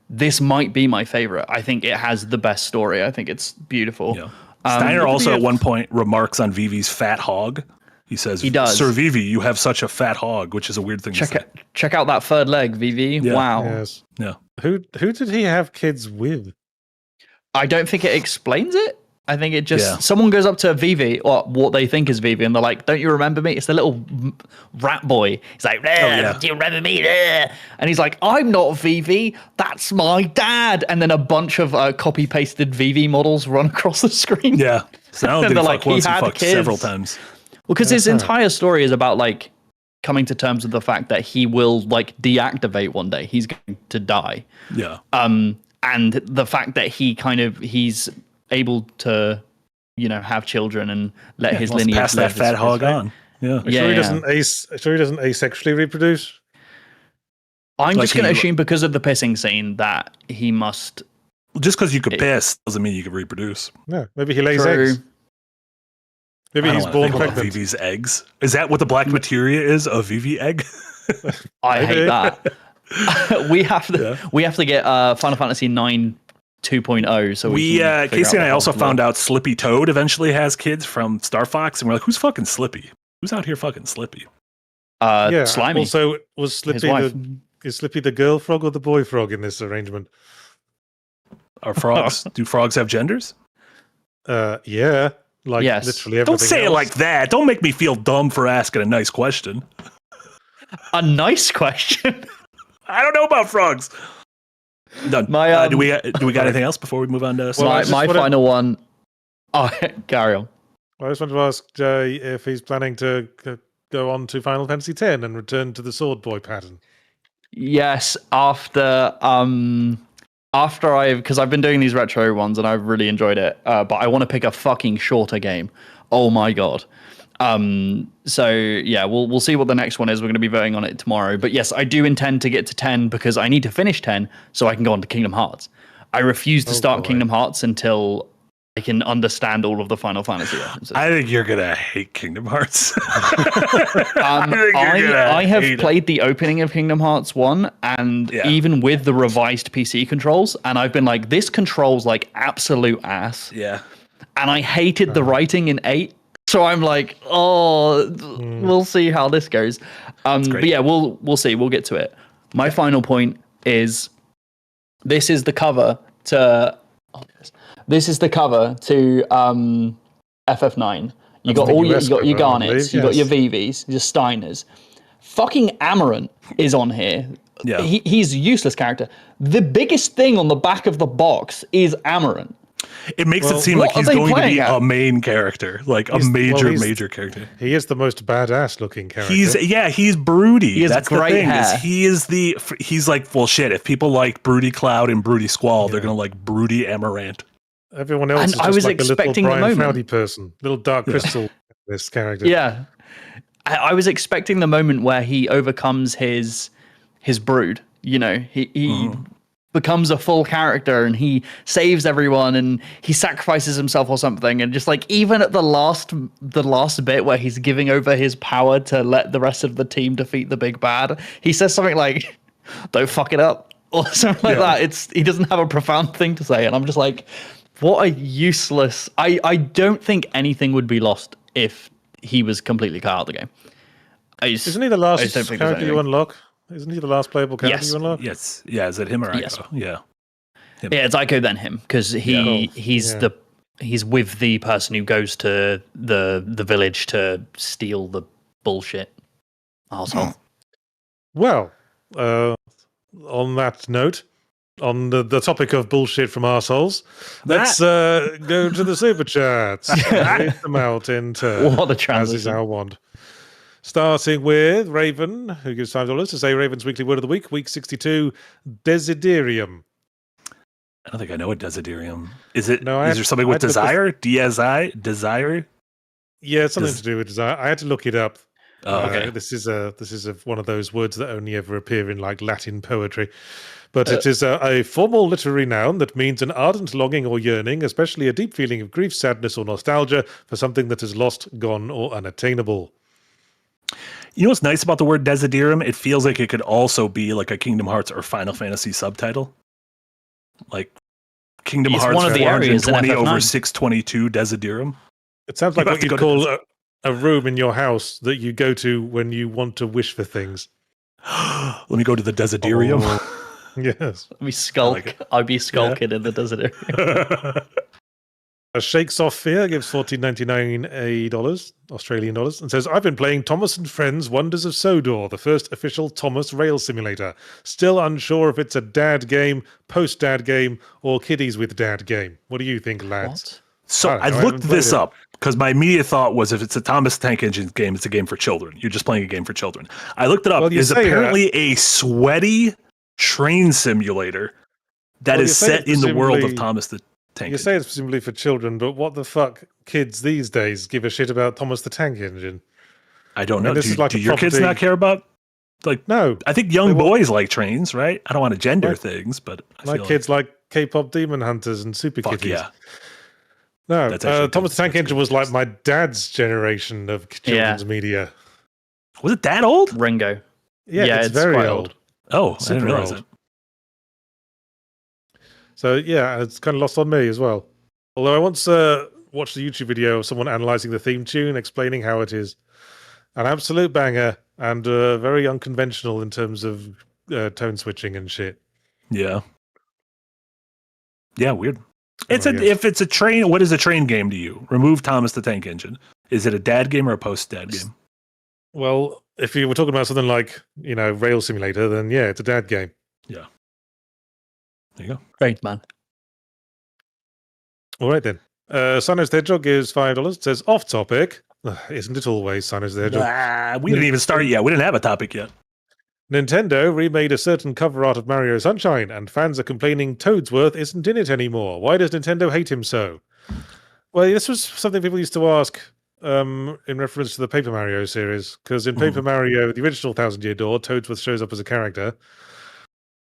this might be my favorite. I think it has the best story. I think it's beautiful. Yeah. Steiner also at one point remarks on Vivi's fat hog. He says, he does. Sir Vivi, you have such a fat hog, which is a weird thing to say. Check out that third leg, Vivi. Yeah. Wow. Yes. Yeah. Who did he have kids with? I don't think it explains it. I think it just someone goes up to Vivi or what they think is Vivi, and they're like, "Don't you remember me?" It's the little rat boy. He's like, "Do you remember me?" And he's like, "I'm not Vivi. That's my dad." And then a bunch of copy pasted Vivi models run across the screen. Yeah. So I don't think they're he like, fucked once, he he had fucked kids. several times. Well, because his entire story is about like coming to terms with the fact that he will like deactivate one day. He's going to die. Yeah. And the fact that he's able to, have children and let his lineage pass that live fat is hog great. on. Yeah. Sure he doesn't asexually reproduce? I'm Like just going to he- assume because of the pissing scene that he must. Just because you could piss doesn't mean you can reproduce. No, maybe he lays True. eggs. Maybe I don't he's wanna born think about pregnant. Vivi's eggs. Is that what the black materia is? A Vivi egg? I hate Maybe. that. we have to get Final Fantasy 9 2.0. So we can figure Casey out and I what also to found look. out Slippy Toad eventually has kids from Star Fox, and we're like, who's fucking Slippy? Who's out here fucking Slippy? Slimy. Also, was his Slippy wife. is Slippy the girl frog or the boy frog in this arrangement? Are frogs? Do frogs have genders? Yeah, like Yes. literally everything. Don't say it else. like that. Don't make me feel dumb for asking a nice question. A nice question. I don't know about frogs. Done. My, do we got anything else before we move on to? Well, I just my wanna- final one. Oh, carry on. I just wanted to ask Jay if he's planning to go on to Final Fantasy X and return to the Sword Boy pattern. Yes, after because I've been doing these retro ones and I've really enjoyed it, but I want to pick a fucking shorter game. Oh my god. So yeah, we'll see what the next one is. We're going to be voting on it tomorrow. But yes, I do intend to get to 10 because I need to finish 10 so I can go on to Kingdom Hearts. I refuse to start boy. Kingdom Hearts until I can understand all of the Final Fantasy references. I think you're gonna hate Kingdom Hearts. I have played the opening of Kingdom Hearts 1 and even with the revised PC controls, and I've been like, this controls like absolute ass. Yeah. And I hated the writing in 8. So I'm like, we'll see how this goes. But yeah, we'll see. We'll get to it. My final point is this is the cover to FF9. You got all your Garnets, you got your Vivis, your Steiners. Fucking Amarant is on here. Yeah. He's a useless character. The biggest thing on the back of the box is Amarant. It makes it seem what like he's are they going to playing be at? a main character, like a major character. He is the most badass looking character. He's broody. He has That's great the thing. hair. He's like, well, shit. If people like Broody Cloud and Broody Squall, they're gonna like Broody Amarant. Everyone else And is just I was like a little expecting the Brian moment. Fowdy person, little Dark Crystal. This character. Yeah. I was expecting the moment where he overcomes his brood. You know, he becomes a full character and he saves everyone and he sacrifices himself or something. And just like even at the last bit where he's giving over his power to let the rest of the team defeat the big bad, he says something like, "Don't fuck it up," or something like that. He doesn't have a profound thing to say, and I'm just like, what a useless. I don't think anything would be lost if he was completely cut out of the game. Isn't he the last don't think there's character you anything. unlock? Isn't he the last playable character Yes. you unlock? Yes. Yeah. Is it him or Aiko? Yes. Yeah. Yeah, it's Ico then him because he's with the person who goes to the village to steal the bullshit. Arsehole. Well, on that note, on the topic of bullshit from arseholes, let's go to the super chats. Read them out in turn. What a As is transition. our wand. Starting with Raven, who gives $5 to say Raven's weekly word of the week, week 62, desiderium. I don't think I know what desiderium is. Is No, there something with desire? Desire? Yeah, it's something to do with desire. I had to look it up. Oh, okay. This is one of those words that only ever appear in like Latin poetry. But it is a formal literary noun that means an ardent longing or yearning, especially a deep feeling of grief, sadness, or nostalgia for something that is lost, gone, or unattainable. You know what's nice about the word desiderium? It feels like it could also be like a Kingdom Hearts or Final Fantasy subtitle. Like Kingdom It's Hearts one of the areas in 420 over FF9. 622 desiderium. It sounds like You have what to you'd go to call a room in your house that you go to when you want to wish for things. Let me go to the desiderium. Yes. I'd be skulking in the desert area. A Shakes Off Fear gives $14.99 Australian dollars and says, I've been playing Thomas and Friends Wonders of Sodor, the first official Thomas rail simulator. Still unsure if it's a dad game, post-dad game, or kiddies with dad game. What do you think, lads? What? So I I haven't looked played this it. up because my immediate thought was if it's a Thomas the Tank Engine game, it's a game for children. You're just playing a game for children. I looked it up. Well, you It's say apparently a sweaty train simulator that Well, is you say set it's in the world of presumably- Thomas the Tank You Engine. say it's presumably for children, but what the fuck kids these days give a shit about Thomas the Tank Engine? I don't I mean, know. this is like Do a your kids property- not care about? Like, No, I think young They want- boys like trains, right? I don't want to gender My- things, but I my feel kids like K-pop Demon Hunters and Super Fuck Kitties. yeah. No, That's actually Thomas good. the Tank That's Engine good. was like my dad's generation of children's media. Was it that old? Ringo. Yeah, Yeah, it's it's very quite old. Oh, I Super didn't realize old. it. So yeah, it's kind of lost on me as well. Although I once watched a YouTube video of someone analysing the theme tune, explaining how it is an absolute banger and very unconventional in terms of tone switching and shit. Yeah. Yeah, weird. It's Oh, a yes. if it's a train. What is a train game to you? Remove Thomas the Tank Engine. Is it a dad game or a post-dad game? Well, if you were talking about something like, Rail Simulator, then yeah, it's a dad game. There you go. Great man. All right then. Sinos the Hedgehog is $5. It says off topic. Ugh, isn't it always, Sinos the Hedgehog? We didn't even start yet. We didn't have a topic yet. Nintendo remade a certain cover art of Mario Sunshine, and fans are complaining Toadsworth isn't in it anymore. Why does Nintendo hate him so? Well, this was something people used to ask in reference to the Paper Mario series, because in Paper Mario, the original Thousand Year Door, Toadsworth shows up as a character.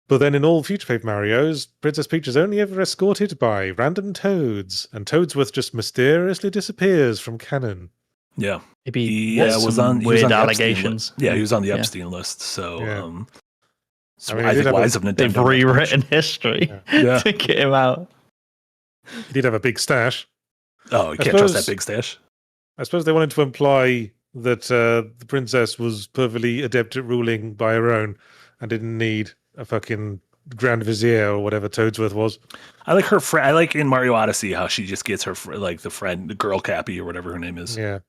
But then in all future Paper Marios, Princess Peach is only ever escorted by random toads, and Toadsworth just mysteriously disappears from canon. Yeah. Maybe He there's was some on he was weird on the Epstein allegations. list. Yeah, he was on the Yeah. Epstein list. So, Yeah. so I mean, I he did think have a- wise of Nintendo. They've rewritten history Yeah. to get him out. He did have a big stash. Oh, you I can't trust suppose- that big stash. I suppose they wanted to imply that the princess was perfectly adept at ruling by her own and didn't need a fucking Grand Vizier or whatever Toadsworth was. I like her friend. I like in Mario Odyssey how she just gets her the girl Cappy or whatever her name is. Yeah.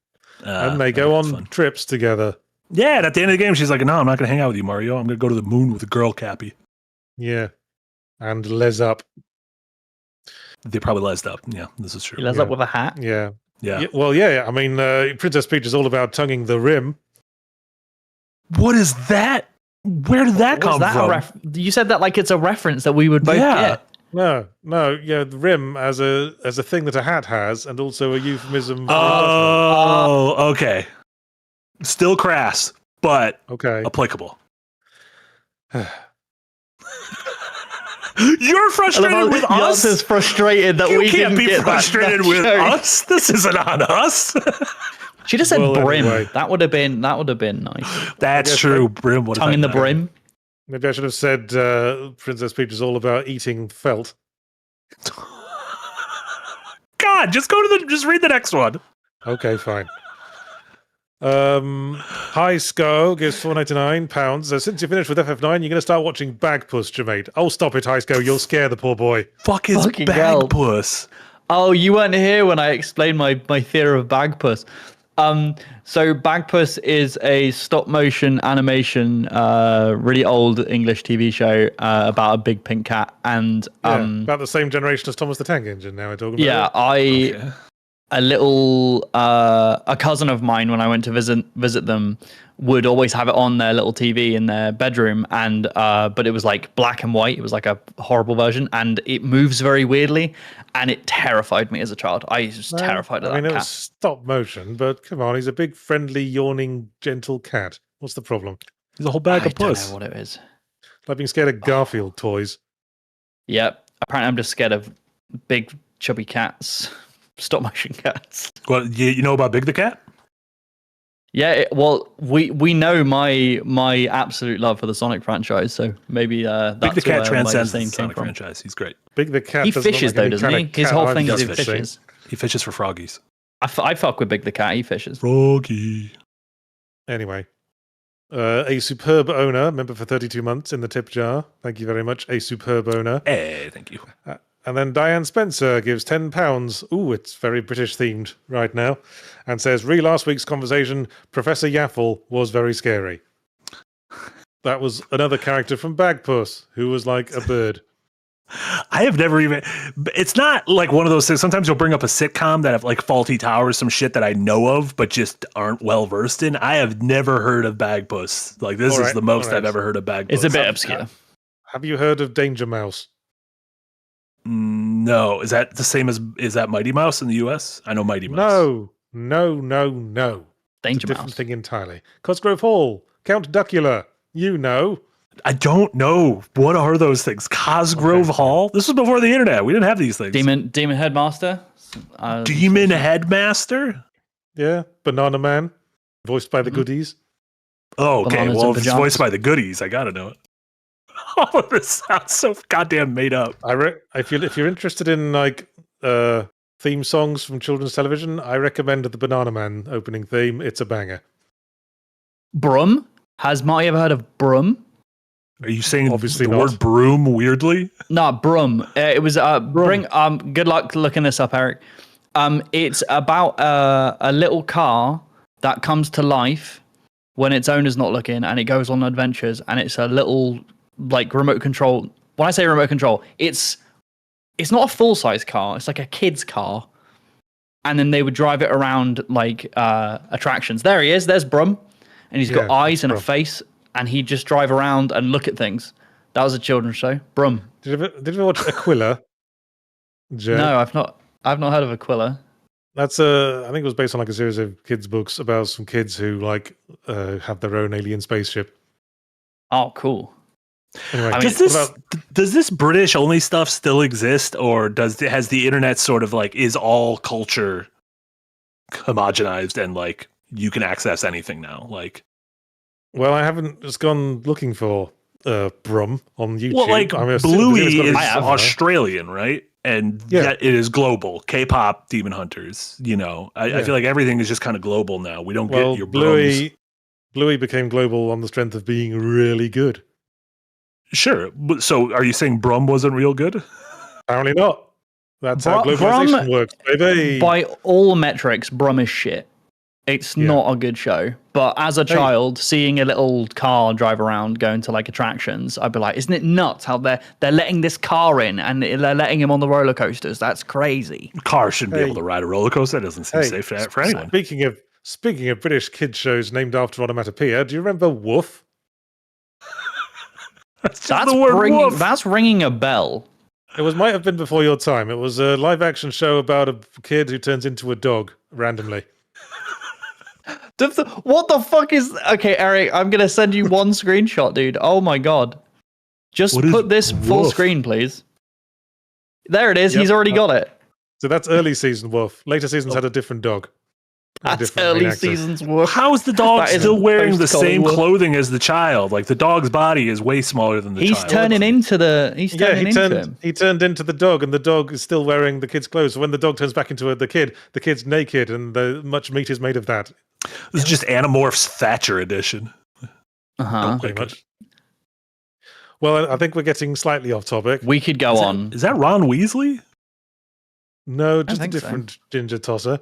And they I go think on it's fun. trips together. Yeah, and at the end of the game, she's like, "No, I'm not going to hang out with you, Mario. I'm going to go to the moon with a girl Cappy." Yeah. And les up. They probably lesed up. Yeah, this is true. He lands Yeah. up with a hat. Yeah. Yeah. Well, yeah. I mean, Princess Peach is all about tonguing the rim. What is that? Where did that Was come that from? you said that like it's a reference that we would both Yeah. get. No. Yeah, the rim as a thing that a hat has, and also a euphemism. for Oh, okay. Still crass, but okay. applicable. You're frustrated with us. Is frustrated that You we can't didn't be get frustrated that with joke. us. This isn't on us. She just said Well, brim. anyway. That would have been nice. That's guess true. Brim. What does Tongue that in the matter? brim. Maybe I should have said Princess Peach is all about eating felt. God, just read the next one. Okay, fine. High Sco gives £4.99. So since you finished with FF9, you're going to start watching Bagpuss, Jermaine. Oh, stop it, High Sco. You'll scare the poor boy. Fuck his Fucking hell. Bagpuss. Oh, you weren't here when I explained my theory of Bagpuss. So Bagpuss is a stop motion animation, really old English TV show about a big pink cat, and Yeah, about the same generation as Thomas the Tank Engine now we're talking about. yeah, it. a little a cousin of mine, when I went to visit them, would always have it on their little TV in their bedroom, and but it was like black and white. It was like a horrible version, and it moves very weirdly, and it terrified me as a child. I was terrified of that it cat. was stop motion, but come on, he's a big, friendly, yawning, gentle cat. What's the problem? He's a whole bag I of don't puss. know what it is. Like being scared of Garfield toys. Yep. Apparently, I'm just scared of big, chubby cats, stop motion cats. Well, you know about Big the Cat? Yeah, well, we know my absolute love for the Sonic franchise, so maybe that's Big the Cat where transcends my the disdain came Sonic from. franchise. He's great. Big the cat. He doesn't look fishes like though, any doesn't kind he? of His cat whole I've thing is just he seen. fishes. He fishes for froggies. I fuck with Big the Cat. He fishes. Froggy. Anyway, a superb owner, member for 32 months in the tip jar. Thank you very much, a superb owner. Hey, thank you. And then Diane Spencer gives £10. Ooh, it's very British themed right now. And says, last week's conversation, Professor Yaffle was very scary. That was another character from Bagpuss, who was like a bird. I have never even. It's not like one of those things. Sometimes you'll bring up a sitcom that have like Faulty Towers, some shit that I know of, but just aren't well versed in. I have never heard of Bagpuss. Like this is the most I've ever heard of Bagpuss. It's a bit obscure. Have you heard of Danger Mouse? No, is that the same as is that Mighty Mouse in the US? I know Mighty Mouse. No. Danger It's a different Mouse. thing entirely. Cosgrove Hall, Count Duckula. You know. I don't know. What are those things? Cosgrove Hall? This was before the internet. We didn't have these things. Demon Headmaster. Demon Headmaster? Yeah, Banana Man, voiced by the Mhm. Goodies. Oh, okay. Bananas Well, and if it's pajamas. voiced by the Goodies, I gotta know it. Oh, this sounds so goddamn made up. If you're interested in like theme songs from children's television, I recommend the Banana Man opening theme. It's a banger. Brum. Has Marty ever heard of Brum? Are you saying Obviously the not. word broom weirdly? No, Brum. It was bring. Good luck looking this up, Eric. It's about a little car that comes to life when its owner's not looking, and it goes on adventures. And it's a little like remote control. When I say remote control, it's not a full size car. It's like a kid's car. And then they would drive it around like attractions. There he is. There's Brum, and he's got Yeah, eyes and a Brum. face, and he'd just drive around and look at things. That was a children's show. Brum. Did you ever watch Aquila? Jay? No, I've not heard of Aquila. That's I think it was based on like a series of kids' books about some kids who like have their own alien spaceship. Oh, cool. Anyway, I mean, Does this British only stuff still exist, or has the internet sort of like is all culture homogenized and like you can access anything now? Like, well, I haven't just gone looking for Brum on YouTube. well, like I mean, I presume Bluey it's gotta is be I have, somewhere. Australian, right? And Yeah. yet it is global. K-pop, Demon Hunters. You know, I Yeah. feel like everything is just kind of global now. We don't Well, get your Brums. Bluey became global on the strength of being really good. Sure. But- So are you saying Brum wasn't real good? Apparently not. That's how Brum- globalization works, baby. By all metrics, Brum is shit. It's Yeah. not a good show. But as a child, seeing a little car drive around going to like attractions, I'd be like, isn't it nuts how they're letting this car in and they're letting him on the roller coasters? That's crazy. Car shouldn't be Hey. able to ride a roller coaster. That doesn't seem Hey, safe for anyone. Speaking of British kids shows named after onomatopoeia, do you remember Woof? That's just the word woof. That's ringing a bell. It might have been before your time. It was a live action show about a kid who turns into a dog randomly. What the fuck is? Okay, Eric, I'm gonna send you one screenshot, dude. Oh my god. Just What is put this full woof? screen, please. There it is. Yep. He's already got it. So that's early season Woof. Later seasons had a different dog. A That's different main early actor. seasons work. How is the dog That still isn't wearing the post-Colin same Wolf. clothing as the child? Like the dog's body is way smaller than the He's child. turning into the. He's Yeah, turning into him. he turned into the dog, and the dog is still wearing the kid's clothes. So when the dog turns back into the kid's naked, and much meat is made of that. This is just Animorphs Thatcher edition. Uh-huh. Pretty much. Well, I think we're getting slightly off topic. We could go on. Is that Ron Weasley? No, just a think so. different ginger tosser.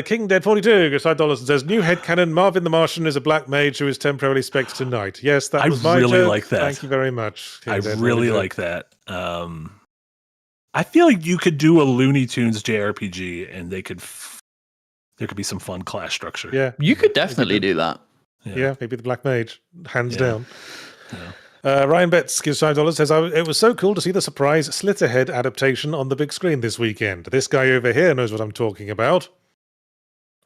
King Dead 42 goes $5 and says, new headcanon, Marvin the Martian is a black mage who is temporarily spec'd tonight. Yes, that I was my really joke. like that. Thank you very much. King I Dead really 42. like that. I feel like you could do a Looney Tunes JRPG, and there could be some fun class structure. Yeah, You could definitely do that. yeah, maybe the Black Mage, hands Yeah. down. Yeah. Ryan Betts gives $5. Says, it was so cool to see the surprise Slitterhead adaptation on the big screen this weekend. This guy over here knows what I'm talking about.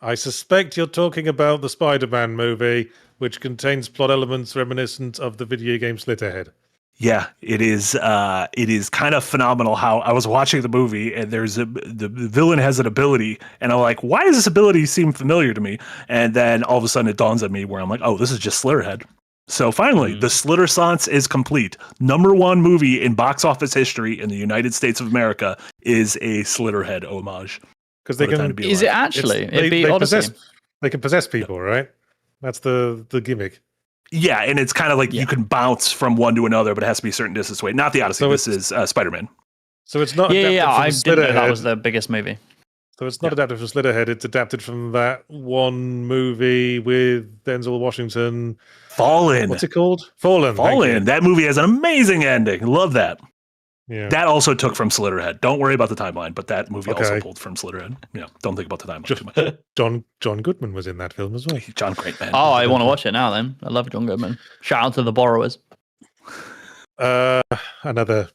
I suspect you're talking about the Spider-Man movie, which contains plot elements reminiscent of the video game Slitterhead. Yeah, it is. It is kind of phenomenal how I was watching the movie, and the villain has an ability, and I'm like, why does this ability seem familiar to me? And then all of a sudden it dawns on me where I'm like, oh, this is just Slitterhead. So finally, the Slitterssance is complete. #1 movie in box office history in the United States of America is a Slitterhead homage. Because they What a time can to be Is alive. it actually? It's- It'd be they Odyssey. they can possess people, right? That's the gimmick. Yeah, and it's kind of like you can bounce from one to another, but it has to be a certain distance away. Not the Odyssey. So this is Spider-Man. So it's not Yeah, adapted from I didn't know that Slitterhead. was the biggest movie. So it's not adapted from Slitterhead. It's adapted from that one movie with Denzel Washington. Fallen. What's it called? Fallen. thank you. Fallen. That movie has an amazing ending. Love that. Yeah. That also took from Slitterhead. Don't worry about the timeline, but that movie also Okay. pulled from Slitterhead. Yeah, don't think about the timeline too much. John Goodman was in that film as well. John Great Man. Oh, I want to watch it now then. I love John Goodman. Shout out to The Borrowers. Another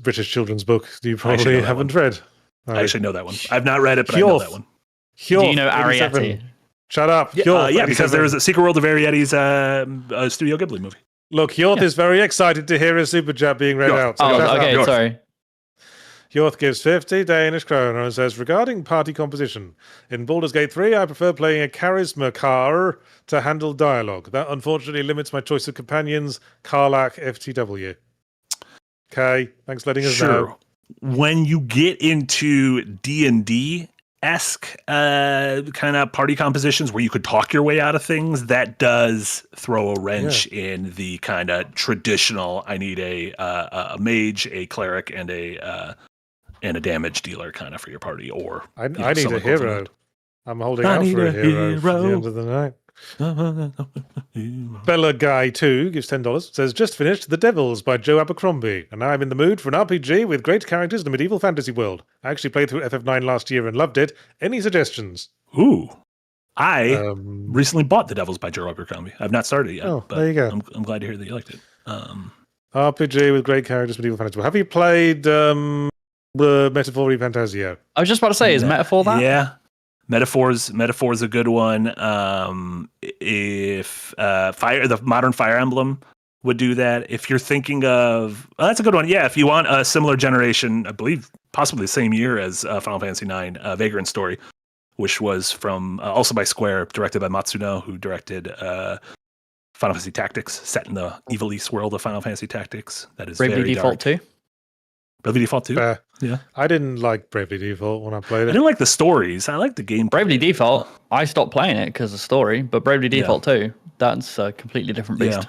British children's book you actually probably know that haven't read. I actually know that one. I've not read it, but I know Hjoth. that one. Do you know Arietti? Shut up. Yeah, Hjoth, yeah, because 87. there was a Secret World of Arietti's Studio Ghibli movie. Look, Hjoth is very excited to hear his super chat being read Hjoth. out. So Oh, shut up. okay, Yours. sorry. Hjoth gives 50 Danish kroner and says, regarding party composition, in Baldur's Gate 3, I prefer playing a charisma car to handle dialogue. That unfortunately limits my choice of companions, Karlach FTW. Okay, thanks for letting us know. When you get into D&D esque kind of party compositions where you could talk your way out of things, that does throw a wrench in the kind of traditional. I need a mage, a cleric, and a damage dealer kind of for your party. Or I need a someone hero. I'm holding I out need for a a hero for the hero. end of the night. Bella Guy 2 gives $10. Says, just finished The Devils by Joe Abercrombie, and now I'm in the mood for an RPG with great characters in a medieval fantasy world. I actually played through FF9 last year and loved it. Any suggestions? Ooh. I Um, recently bought The Devils by Joe Abercrombie. I've not started it yet. Oh, but there you go. I'm glad to hear that you liked it. RPG with great characters, medieval fantasy world. Have you played Metaphor Fantasio? I was just about to say, is Metaphor that? Yeah. Metaphor's a good one. If the modern Fire Emblem would do that. If you're thinking of, that's a good one. Yeah, if you want a similar generation, I believe possibly the same year as Final Fantasy IX, Vagrant Story, which was from also by Square, directed by Matsuno, who directed Final Fantasy Tactics, set in the Evil East world of Final Fantasy Tactics. That is Bravely very Default dark. 2? Bravely Default 2? Yeah. I didn't like Bravely Default when I played I it. didn't like the stories. I like the game. Bravely Default, I stopped playing it because of story, but Bravely Default 2, that's a completely different beast. Yeah.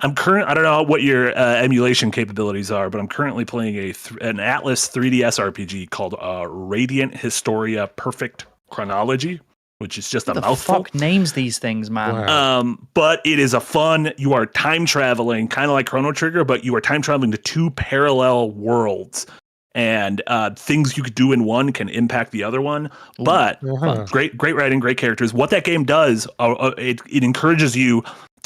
I don't know what your emulation capabilities are, but I'm currently playing an Atlas 3DS RPG called Radiant Historia Perfect Chronology, which is just a The mouthful. fuck names these things, man? Wow. But it is you are time traveling, kind of like Chrono Trigger, but you are time traveling to two parallel worlds. And things you could do in one can impact the other one. But great writing, great characters. What that game does, it encourages you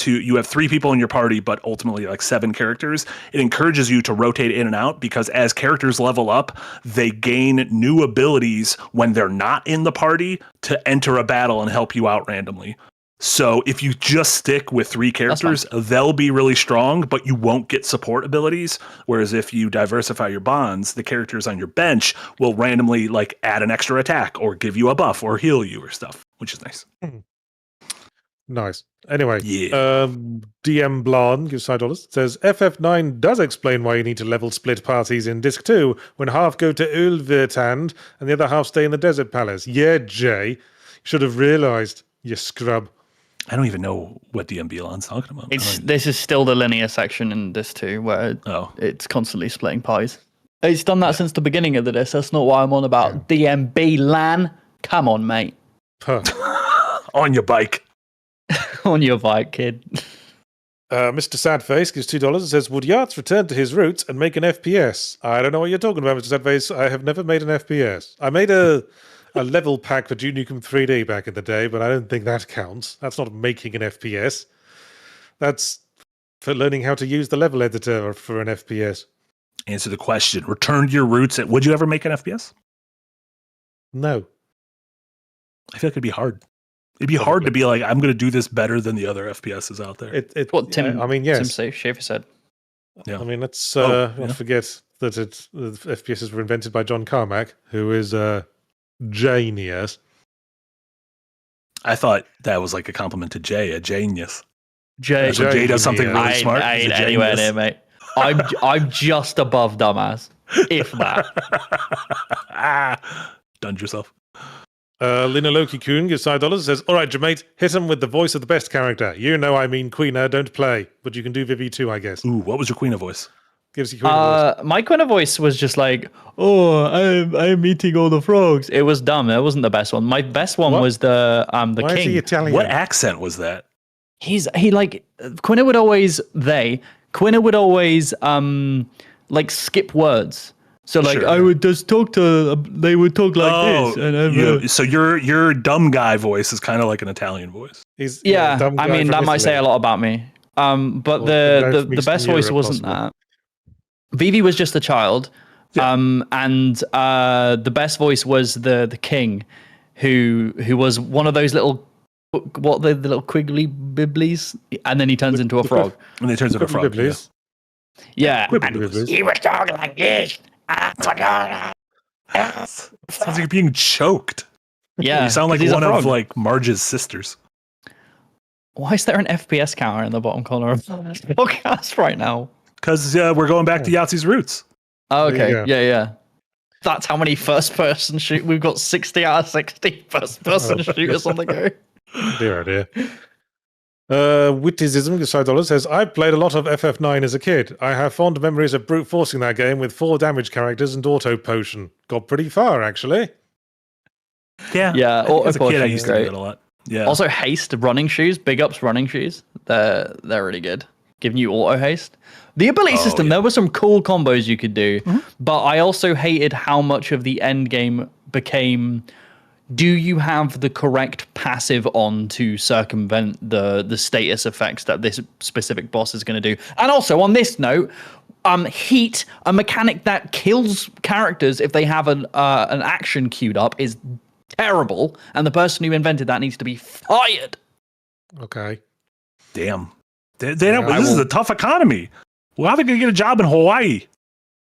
you have 3 people in your party, but ultimately like 7 characters. It encourages you to rotate in and out because as characters level up, they gain new abilities when they're not in the party to enter a battle and help you out randomly. So if you just stick with 3 characters, they'll be really strong, but you won't get support abilities. Whereas if you diversify your bonds, the characters on your bench will randomly like add an extra attack or give you a buff or heal you or stuff, which is nice. Nice. Anyway, Yeah. DM Blonde gives $5. Says FF9 does explain why you need to level split parties in Disc 2 when half go to Ulvertand and the other half stay in the Desert Palace. Yeah, Jay. You should have realised, you scrub. I don't even know what DM Blan's talking about. This is still the linear section in this too, where it's constantly splitting parties. It's done that since the beginning of the disc. That's not why I'm on about DMB LAN. Come on, mate. On your bike. On your bike, kid. Mr. Sadface gives $2 and says, would Yachts return to his roots and make an FPS? I don't know what you're talking about, Mr. Sadface. I have never made an FPS. I made a level pack for Duke Nukem 3D back in the day, but I don't think that counts. That's not making an FPS. That's for learning how to use the level editor for an FPS. Answer the question. Return to your roots. Would you ever make an FPS? No. I feel like it'd be hard. It'd be hard to be like, I'm going to do this better than the other FPSs out there. What Tim? I mean, yes. Tim Schafer said. Yeah. I mean, let's not forget that the FPSs were invented by John Carmack, who is a genius. I thought that was like a compliment to Jay, a genius. Jay, So Jay does something really smart. I He's ain't a anywhere genius. near, mate. I'm just above dumbass, if that. Done yourself. Lina Loki Kuhn gives $5 and says, all right, Jermate, hit him with the voice of the best character. You know I mean Queena, don't play. But you can do Vivi too, I guess. Ooh, what was your Queen of voice? Gives you Queena voice. My Quina voice was just like, oh, I'm eating all the frogs. It was dumb. That wasn't the best one. My best one was the Why king. is he Italian? What accent was that? He like Quina would always like skip words. So like Sure. I would just talk to they would talk like this. And so your dumb guy voice is kind of like an Italian voice. He's yeah, dumb I guy mean from that might say a Italy. lot about me. But Or the guy the from the Eastern best voice Europe, wasn't possibly. that. Vivi was just a child. Yeah. And the best voice was the king, who was one of those little the little quiggly bibblies, and then he turns into a frog. And they turns into a frog. Yeah. Bibblies. Yeah, Bibblies. he was talking like this. Sounds like you're being choked. Yeah, You sound like 'cause he's a one of frog. like Marge's sisters. Why is there an FPS counter in the bottom corner of the podcast right now? Because we're going back to Yahtzee's roots. Oh, There you okay, go. yeah. That's how many first-person shoot. We've got 60 out of 60 first-person shooters on the go. Dear, oh dear. Witticism gives $5 says, I played a lot of FF9 as a kid. I have fond memories of brute forcing that game with 4 damage characters and auto potion. Got pretty far, actually. Yeah. Yeah, I think as a auto kid, I potion used is to do great. that a lot. Yeah. Also, haste running shoes. Big ups running shoes. They're really good. Giving you auto haste. The ability system. yeah. There were some cool combos you could do, but I also hated how much of the end game became. Do you have the correct passive on to circumvent the status effects that this specific boss is going to do? And also on this note, heat, a mechanic that kills characters if they have an action queued up, is terrible, and the person who invented that needs to be fired. Okay. Damn. They don't, this is a tough economy. Well, how are they going to get a job in Hawaii?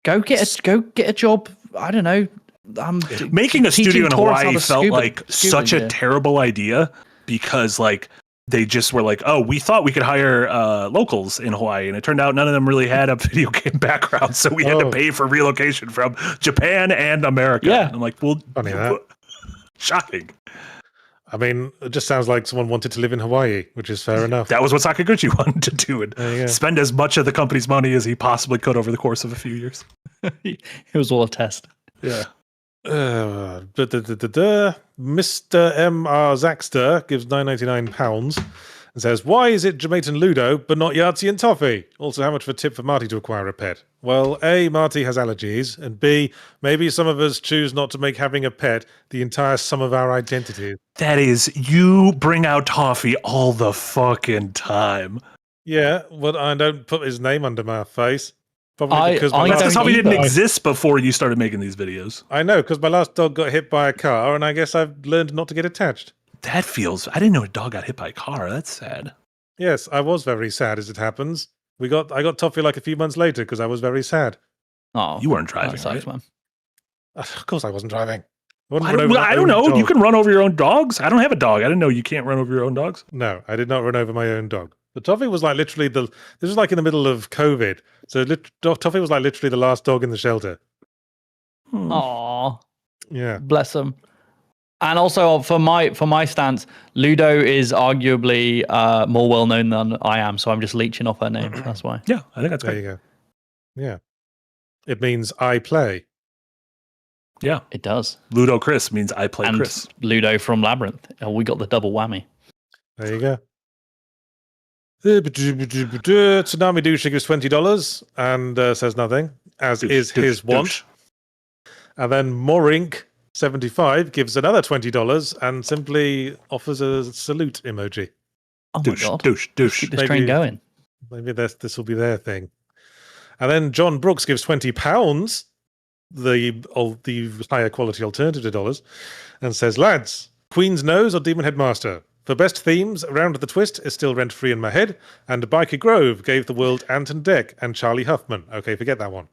Go get a job. I don't know. Making a teaching studio in tourists how Hawaii to felt scuba- like scuba such a gear. terrible idea because like they just were like, oh, we thought we could hire locals in Hawaii, and it turned out none of them really had a video game background, so we had to pay for relocation from Japan and America. Yeah. I'm like, well, Funny that. shocking. I mean, it just sounds like someone wanted to live in Hawaii, which is fair enough. That was what Sakaguchi wanted to do, and There you go. spend as much of the company's money as he possibly could over the course of a few years. It was all a test. Yeah. Mr. M.R. Zaxter gives £9.99 and says, why is it Jermate and Ludo, but not Yahtzee and Toffee? Also, how much of a tip for Marty to acquire a pet? Well, A, Marty has allergies, and B, maybe some of us choose not to make having a pet the entire sum of our identities. That is, you bring out Toffee all the fucking time. Yeah, but I don't put his name under my face. Probably because my I last That's don't because Toffee didn't either. exist before you started making these videos. I know, because my last dog got hit by a car, and I guess I've learned not to get attached. That feels. I didn't know a dog got hit by a car. That's sad. Yes, I was very sad as it happens. I got Toffee like a few months later because I was very sad. Oh, You weren't driving, that sucks, right? man. Of course I wasn't driving. I don't know. You can run over your own dogs. I don't have a dog. I didn't know you can't run over your own dogs. No, I did not run over my own dog. The Toffee was like literally this was like in the middle of COVID. So Toffee was like literally the last dog in the shelter. Aw, Yeah. bless him. And also for my stance, Ludo is arguably more well known than I am, so I'm just leeching off her name. That's why. Yeah, I think that's There great. you go. Yeah. It means I play. Yeah, It does. Ludo Chris means I play And Chris. Ludo from Labyrinth. Oh, we got the double whammy. There you go. Tsunami Douche gives $20 and says nothing, as is his want. And then Morink 75 gives another $20 and simply offers a salute emoji. Oh my Douche, god. douche, douche. Keep this train going. Maybe this will be their thing. And then John Brooks gives £20, the higher quality alternative to dollars, and says, lads, Queen's Nose or Demon Headmaster? For best themes, Round the Twist is still rent-free in my head, and Biker Grove gave the world Anton Deck and Charlie Huffman. Okay, forget that one.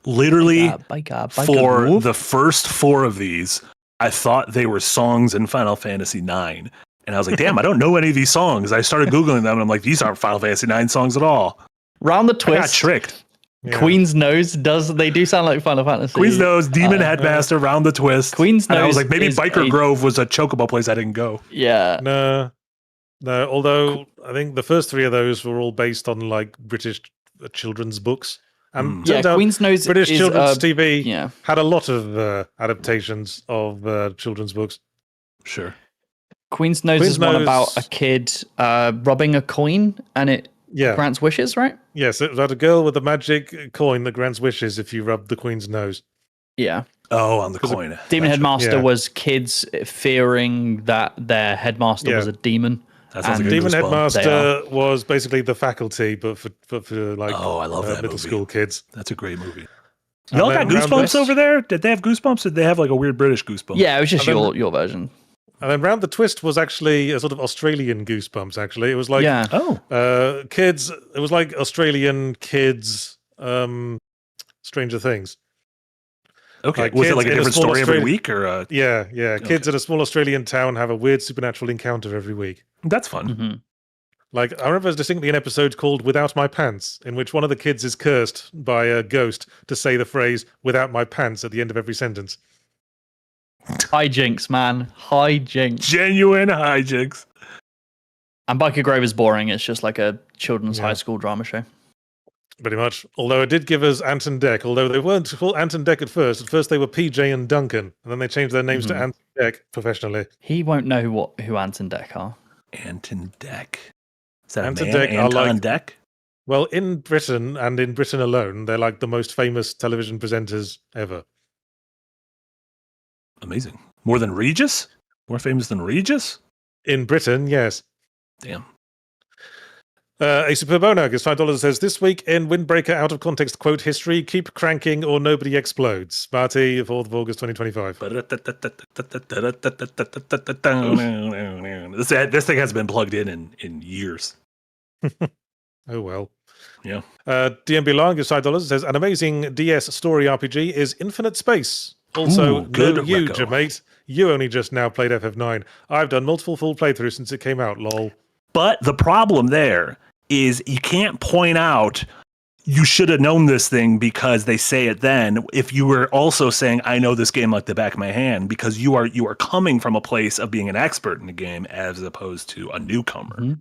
Literally, Biker for Wolf. the first 4 of these, I thought they were songs in Final Fantasy IX. And I was like, damn, I don't know any of these songs. I started Googling them, and I'm like, these aren't Final Fantasy IX songs at all. Round the I got Twist. tricked. Yeah. Queen's Nose they do sound like Final Fantasy. Queen's Nose, Demon Headmaster, Round the Twist. Queen's And I was Nose like, maybe is Biker a- Grove was a chocobo place I didn't go. Yeah. No, although I think the first 3 of those were all based on like British children's books. And Yeah, turns out Queen's Nose British is children's TV yeah. had a lot of adaptations of children's books. Sure. Queen's Nose Queen's is one Nose- about a kid rubbing a coin and it Yeah. grants wishes, right? Yes, it was about a girl with a magic coin that grants wishes if you rub the Queen's nose. Yeah. Oh, on the Was it coin. Demon Headmaster Yeah. was kids fearing that their headmaster was Yeah. a demon. That sounds like a Demon goosebump. Headmaster was basically the faculty, but for like Oh, I love that middle movie. school kids. That's a great movie. And Y'all got then Round the- goosebumps over there? Did they have goosebumps? Or did they have like a weird British goosebump? Yeah, it was just And then- your version. And then Round the Twist was actually a sort of Australian Goosebumps, actually. It was like yeah. Oh. kids, it was like Australian kids, Stranger Things. Okay. Like Was it kids like a in a different small story every Australian- week? Or Yeah. Kids in a small Australian town have a weird supernatural encounter every week. that's fun. Mhm. Like, I remember there's distinctly an episode called Without My Pants, in which one of the kids is cursed by a ghost to say the phrase, without my pants, at the end of every sentence. Hijinks, man. Hijinks. Genuine hijinks. And Biker Grove is boring. It's just like a children's Yeah. high school drama show. Pretty much. Although it did give us Anton Deck, although they weren't called Anton Deck at first. At first they were PJ and Duncan, and then they changed their names to Mhm. Anton Deck professionally. He won't know who Anton Deck are. Anton Deck. Is that Anton a man? Deck are Anton like- Deck? Well, in Britain, and in Britain alone, they're like the most famous television presenters ever. Amazing. More than Regis? More famous than Regis? In Britain, yes. Damn. A Superb Owner gives $5 says, this week in Windbreaker out of context quote history, keep cranking or nobody explodes. Marty, 4th of August 2025. This thing hasn't been plugged in years. Oh well. Yeah. DMB Long gives $5 says, an amazing DS story RPG is Infinite Space. Also, Ooh, good no you, reco. Jamate. You only just now played FF9. I've done multiple full playthroughs since it came out, lol. But the problem there is you can't point out you should have known this thing because they say it then if you were also saying I know this game like the back of my hand, because you are coming from a place of being an expert in the game as opposed to a newcomer. Mhm.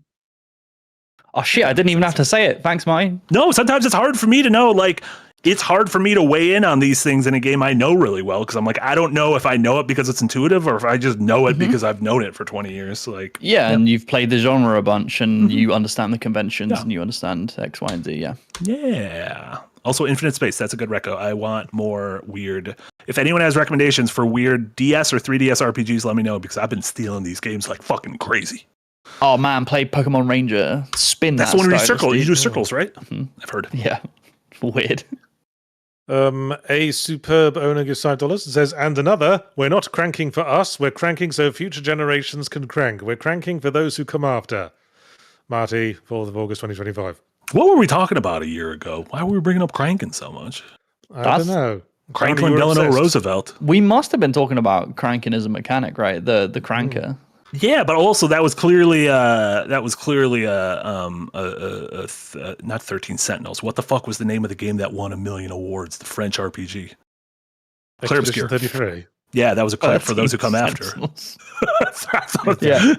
Oh shit, I didn't even have to say it. Thanks, Marty. No, sometimes it's hard for me to know, like it's hard for me to weigh in on these things in a game I know really well, because I'm like, I don't know if I know it because it's intuitive or if I just know it because I've known it for 20 years. Like, Yeah, and you've played the genre a bunch and you understand the conventions Yeah. and you understand X, Y, and Z, yeah. yeah. Also, Infinite Space, that's a good reco. I want more weird. If anyone has recommendations for weird DS or 3DS RPGs, let me know, because I've been stealing these games like fucking crazy. Oh man, play Pokemon Ranger. Spin That's that the one where you stylus, circle. You dude. do circles, right? Mhm. I've heard. Yeah. Weird. A Superb Owner gives $5 and says, and another, we're not cranking for us, we're cranking so future generations can crank. We're cranking for those who come after. Marty, 4th of August 2025. What were we talking about a year ago? Why were we bringing up cranking so much? I That's- don't know. Franklin You're Delano obsessed. Roosevelt. We must have been talking about cranking as a mechanic, right? The cranker. Yeah, but also that was clearly not 13 Sentinels. What the fuck was the name of the game that won 1 million awards? The French RPG. Clair Expedition Obscure. 33. Yeah, that was a clip for those who come 13 after. Sentinels. I thought- Yeah.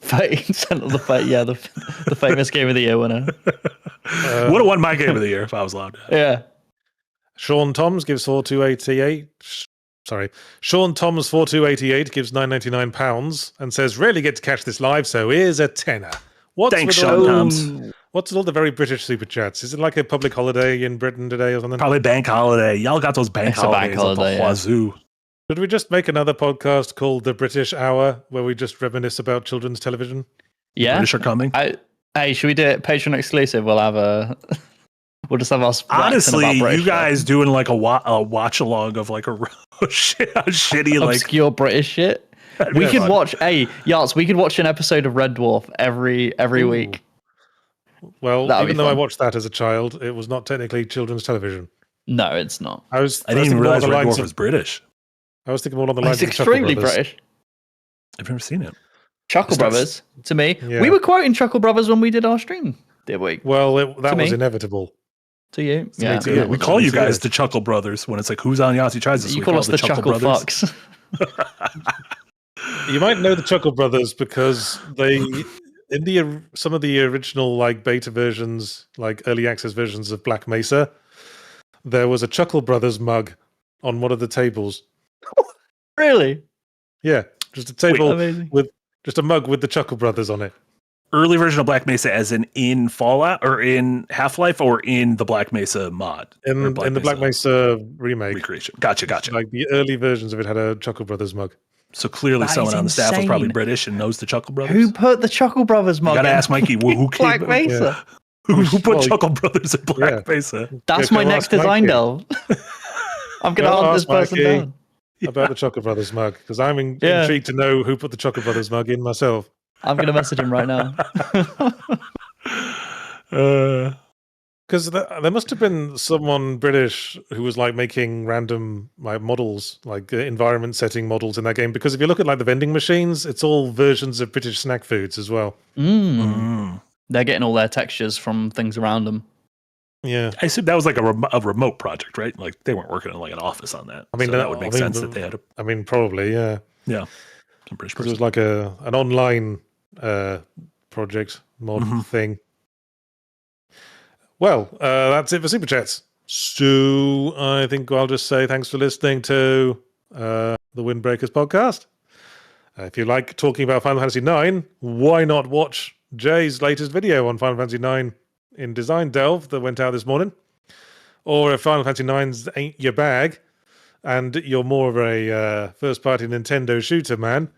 13% of the famous game of the year winner. Would have won my game of the year if I was allowed to. Yeah. Sean Toms gives 4288. Sorry. Sean Toms 4288 gives £9.99 and says, rarely get to catch this live, so here's a tenner. What's Thanks, with Sean all, Combs. what's with all the very British super chats? Is it like a public holiday in Britain today or something? Probably bank holiday. Y'all got those bank It's a bank holidays up holiday, the yeah. wazoo. Should we just make another podcast called The British Hour, where we just reminisce about children's television? Yeah. British are coming. Hey, should we do it Patreon exclusive? We'll have we'll just have us waxing Honestly, about British you guys doing like a watch along of like a shitty stuff. like Obscure British shit. We Yeah, could fun. watch. Hey, Yachts, we could watch an episode of Red Dwarf every Ooh. week. Well, That'd be even though I fun. watched that as a child, it was not technically children's television. No, it's not. I was I didn't even thinking more realize along the Red lines Dwarf of- was British. I was thinking more along the It's lines of the Chuckle extremely Brothers. British. I've never seen it. Chuckle It's not- Brothers, to me. Yeah. We were quoting Chuckle Brothers when we did our stream the other week. Well, that To was me. inevitable. To you. To me too. Yeah, we Yeah. call you Yeah. guys the Chuckle Brothers when it's like who's on Yahtzee Tries this You week? call All us the Chuckle Brothers. Fucks. You might know the Chuckle Brothers because they, in some of the original like beta versions, like early access versions of Black Mesa, there was a Chuckle Brothers mug on one of the tables. Really? Yeah, just a table Amazing. with just a mug with the Chuckle Brothers on it. Early version of Black Mesa as in Fallout or in Half-Life or in the Black Mesa mod? In Or the Black Mesa remake. recreation. Gotcha. Like the early versions of it had a Chuckle Brothers mug. So clearly That someone is on the staff was probably insane. British and knows the Chuckle Brothers. Who put the Chuckle Brothers You mug gotta in? ask Mikey who Black came, Mesa. who put Well, Chuckle Brothers in Black yeah. Mesa. That's Yeah, my go next ask Mikey. design delve. I'm going to Go hunt this ask person Mikey. down. About the Chuckle Brothers mug, because I'm Yeah. intrigued to know who put the Chuckle Brothers mug in myself. I'm going to message him right now. Because there must have been someone British who was like making random like models, like environment setting models in that game. Because if you look at like the vending machines, it's all versions of British snack foods as well. Mm. They're getting all their textures from things around them. Yeah, I assume that was like a remote project, right? Like they weren't working in like an office on that. I mean, So that would make sense that they had a probably some British Because it was person. like an online project mod thing. Well, that's it for Super Chats. So I think I'll just say thanks for listening to the Windbreakers podcast. If you like talking about Final Fantasy IX, why not watch Jay's latest video on Final Fantasy IX in Design Delve that went out this morning? Or if Final Fantasy IX ain't your bag and you're more of a first-party Nintendo shooter man,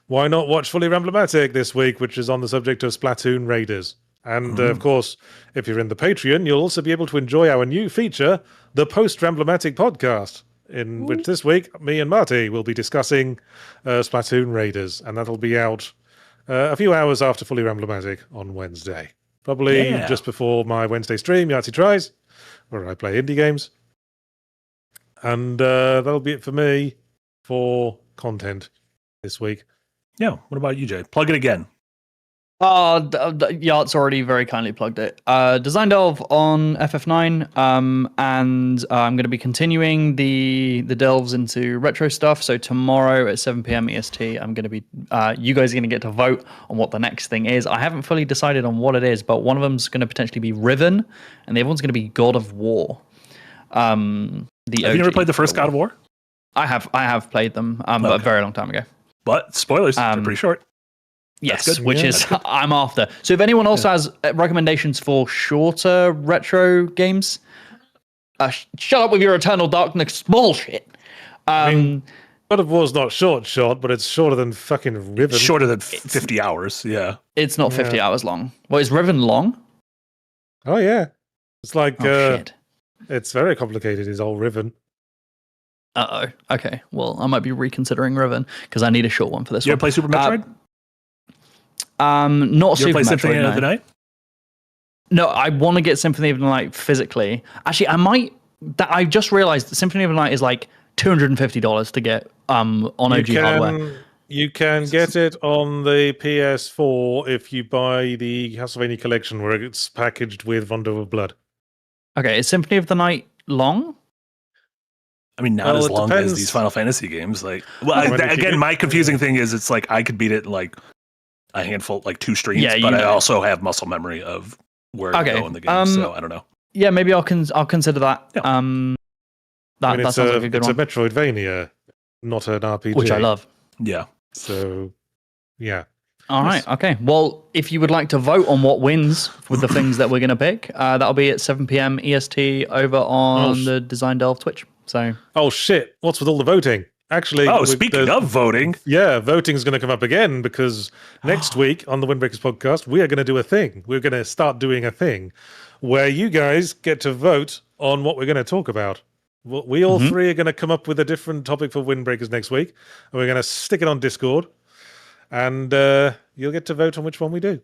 why not watch Fully Ramblematic this week, which is on the subject of Splatoon Raiders? And of course, if you're in the Patreon, you'll also be able to enjoy our new feature, the Post-Ramblematic podcast, in which this week, me and Marty will be discussing Splatoon Raiders, and that'll be out a few hours after Fully Ramblematic on Wednesday. Probably just before my Wednesday stream, Yahtzee Tries, where I play indie games. And that'll be it for me for content this week. Yeah. What about you, Jay? Plug it again. Yacht's already very kindly plugged it. Design Delve on FF9, and I'm going to be continuing the delves into retro stuff. So tomorrow at 7 p.m. EST, I'm going to be. You guys are going to get to vote on what the next thing is. I haven't fully decided on what it is, but one of them's going to potentially be Riven, and the other one's going to be God of War. Have you ever played the first God of War? I have played them, but a very long time ago. But spoilers, they're pretty short. Yes, good. which Yeah, is I'm after. So if anyone else has recommendations for shorter retro games, shut up with your Eternal Darkness bullshit. I mean, God of War's not short, but it's shorter than fucking Riven. Shorter than 50 hours. Yeah. It's not 50 hours long. Well, is Riven long? Oh, yeah. It's like, Shit. it's very complicated, is all Riven. Uh-oh. Okay, well, I might be reconsidering Riven, because I need a short one for this You one. ever play Super Metroid? Not You ever Super play Symphony Metroid, of the no. Night? No, I want to get Symphony of the Night physically. Actually, I might. I just realized that Symphony of the Night is like $250 to get on OG hardware. You can get it on the PS4 if you buy the Castlevania collection, where it's packaged with Rondo of Blood. Okay, is Symphony of the Night long? I mean, not Well, as it long depends. as these Final Fantasy games. Like, well, I mean, if you again, get- my confusing thing is it's like I could beat it in like a handful, like 2 streams, Yeah, but you I know. also have muscle memory of where to Okay, go in the game. So I don't know. Yeah, maybe I'll consider that. Yeah. That, I mean, that it's sounds like a good it's one, a Metroidvania, not an RPG. which I love. Yeah. So, yeah. All right. Okay. Well, if you would like to vote on what wins with the things that we're going to pick, that'll be at 7 p.m. EST over on the Design Delve Twitch. So. Oh shit! What's with all the voting? Actually, speaking of voting, yeah, voting is going to come up again because next week on the Windbreakers podcast, we are going to do a thing. We're going to start doing a thing where you guys get to vote on what we're going to talk about. We all three are going to come up with a different topic for Windbreakers next week, and we're going to stick it on Discord, and you'll get to vote on which one we do.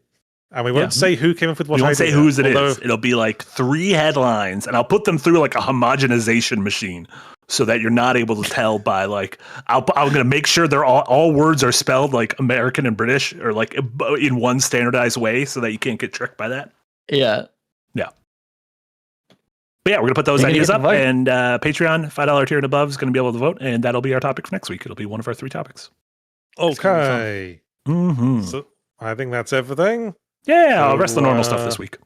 And we won't say who came up with what. We won't say whose it is. is. It'll be like 3 headlines, and I'll put them through like a homogenization machine so that you're not able to tell by like. I'm going to make sure they're all words are spelled like American and British or like in one standardized way so that you can't get tricked by that. Yeah. Yeah. But yeah, we're going to put those ideas up, and Patreon, $5 tier and above is going to be able to vote, and that'll be our topic for next week. It'll be one of our 3 topics. Okay. So I think that's everything. Yeah, I'll rest the normal stuff this week.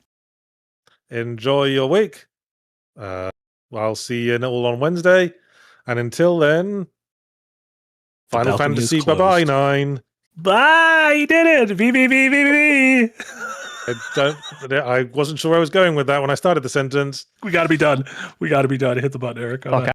Enjoy your week. I'll see you all on Wednesday. And until then, Final Fantasy bye-bye 9. Bye! You did it! V. I wasn't sure where I was going with that when I started the sentence. We got to be done. Hit the button, Eric. Okay.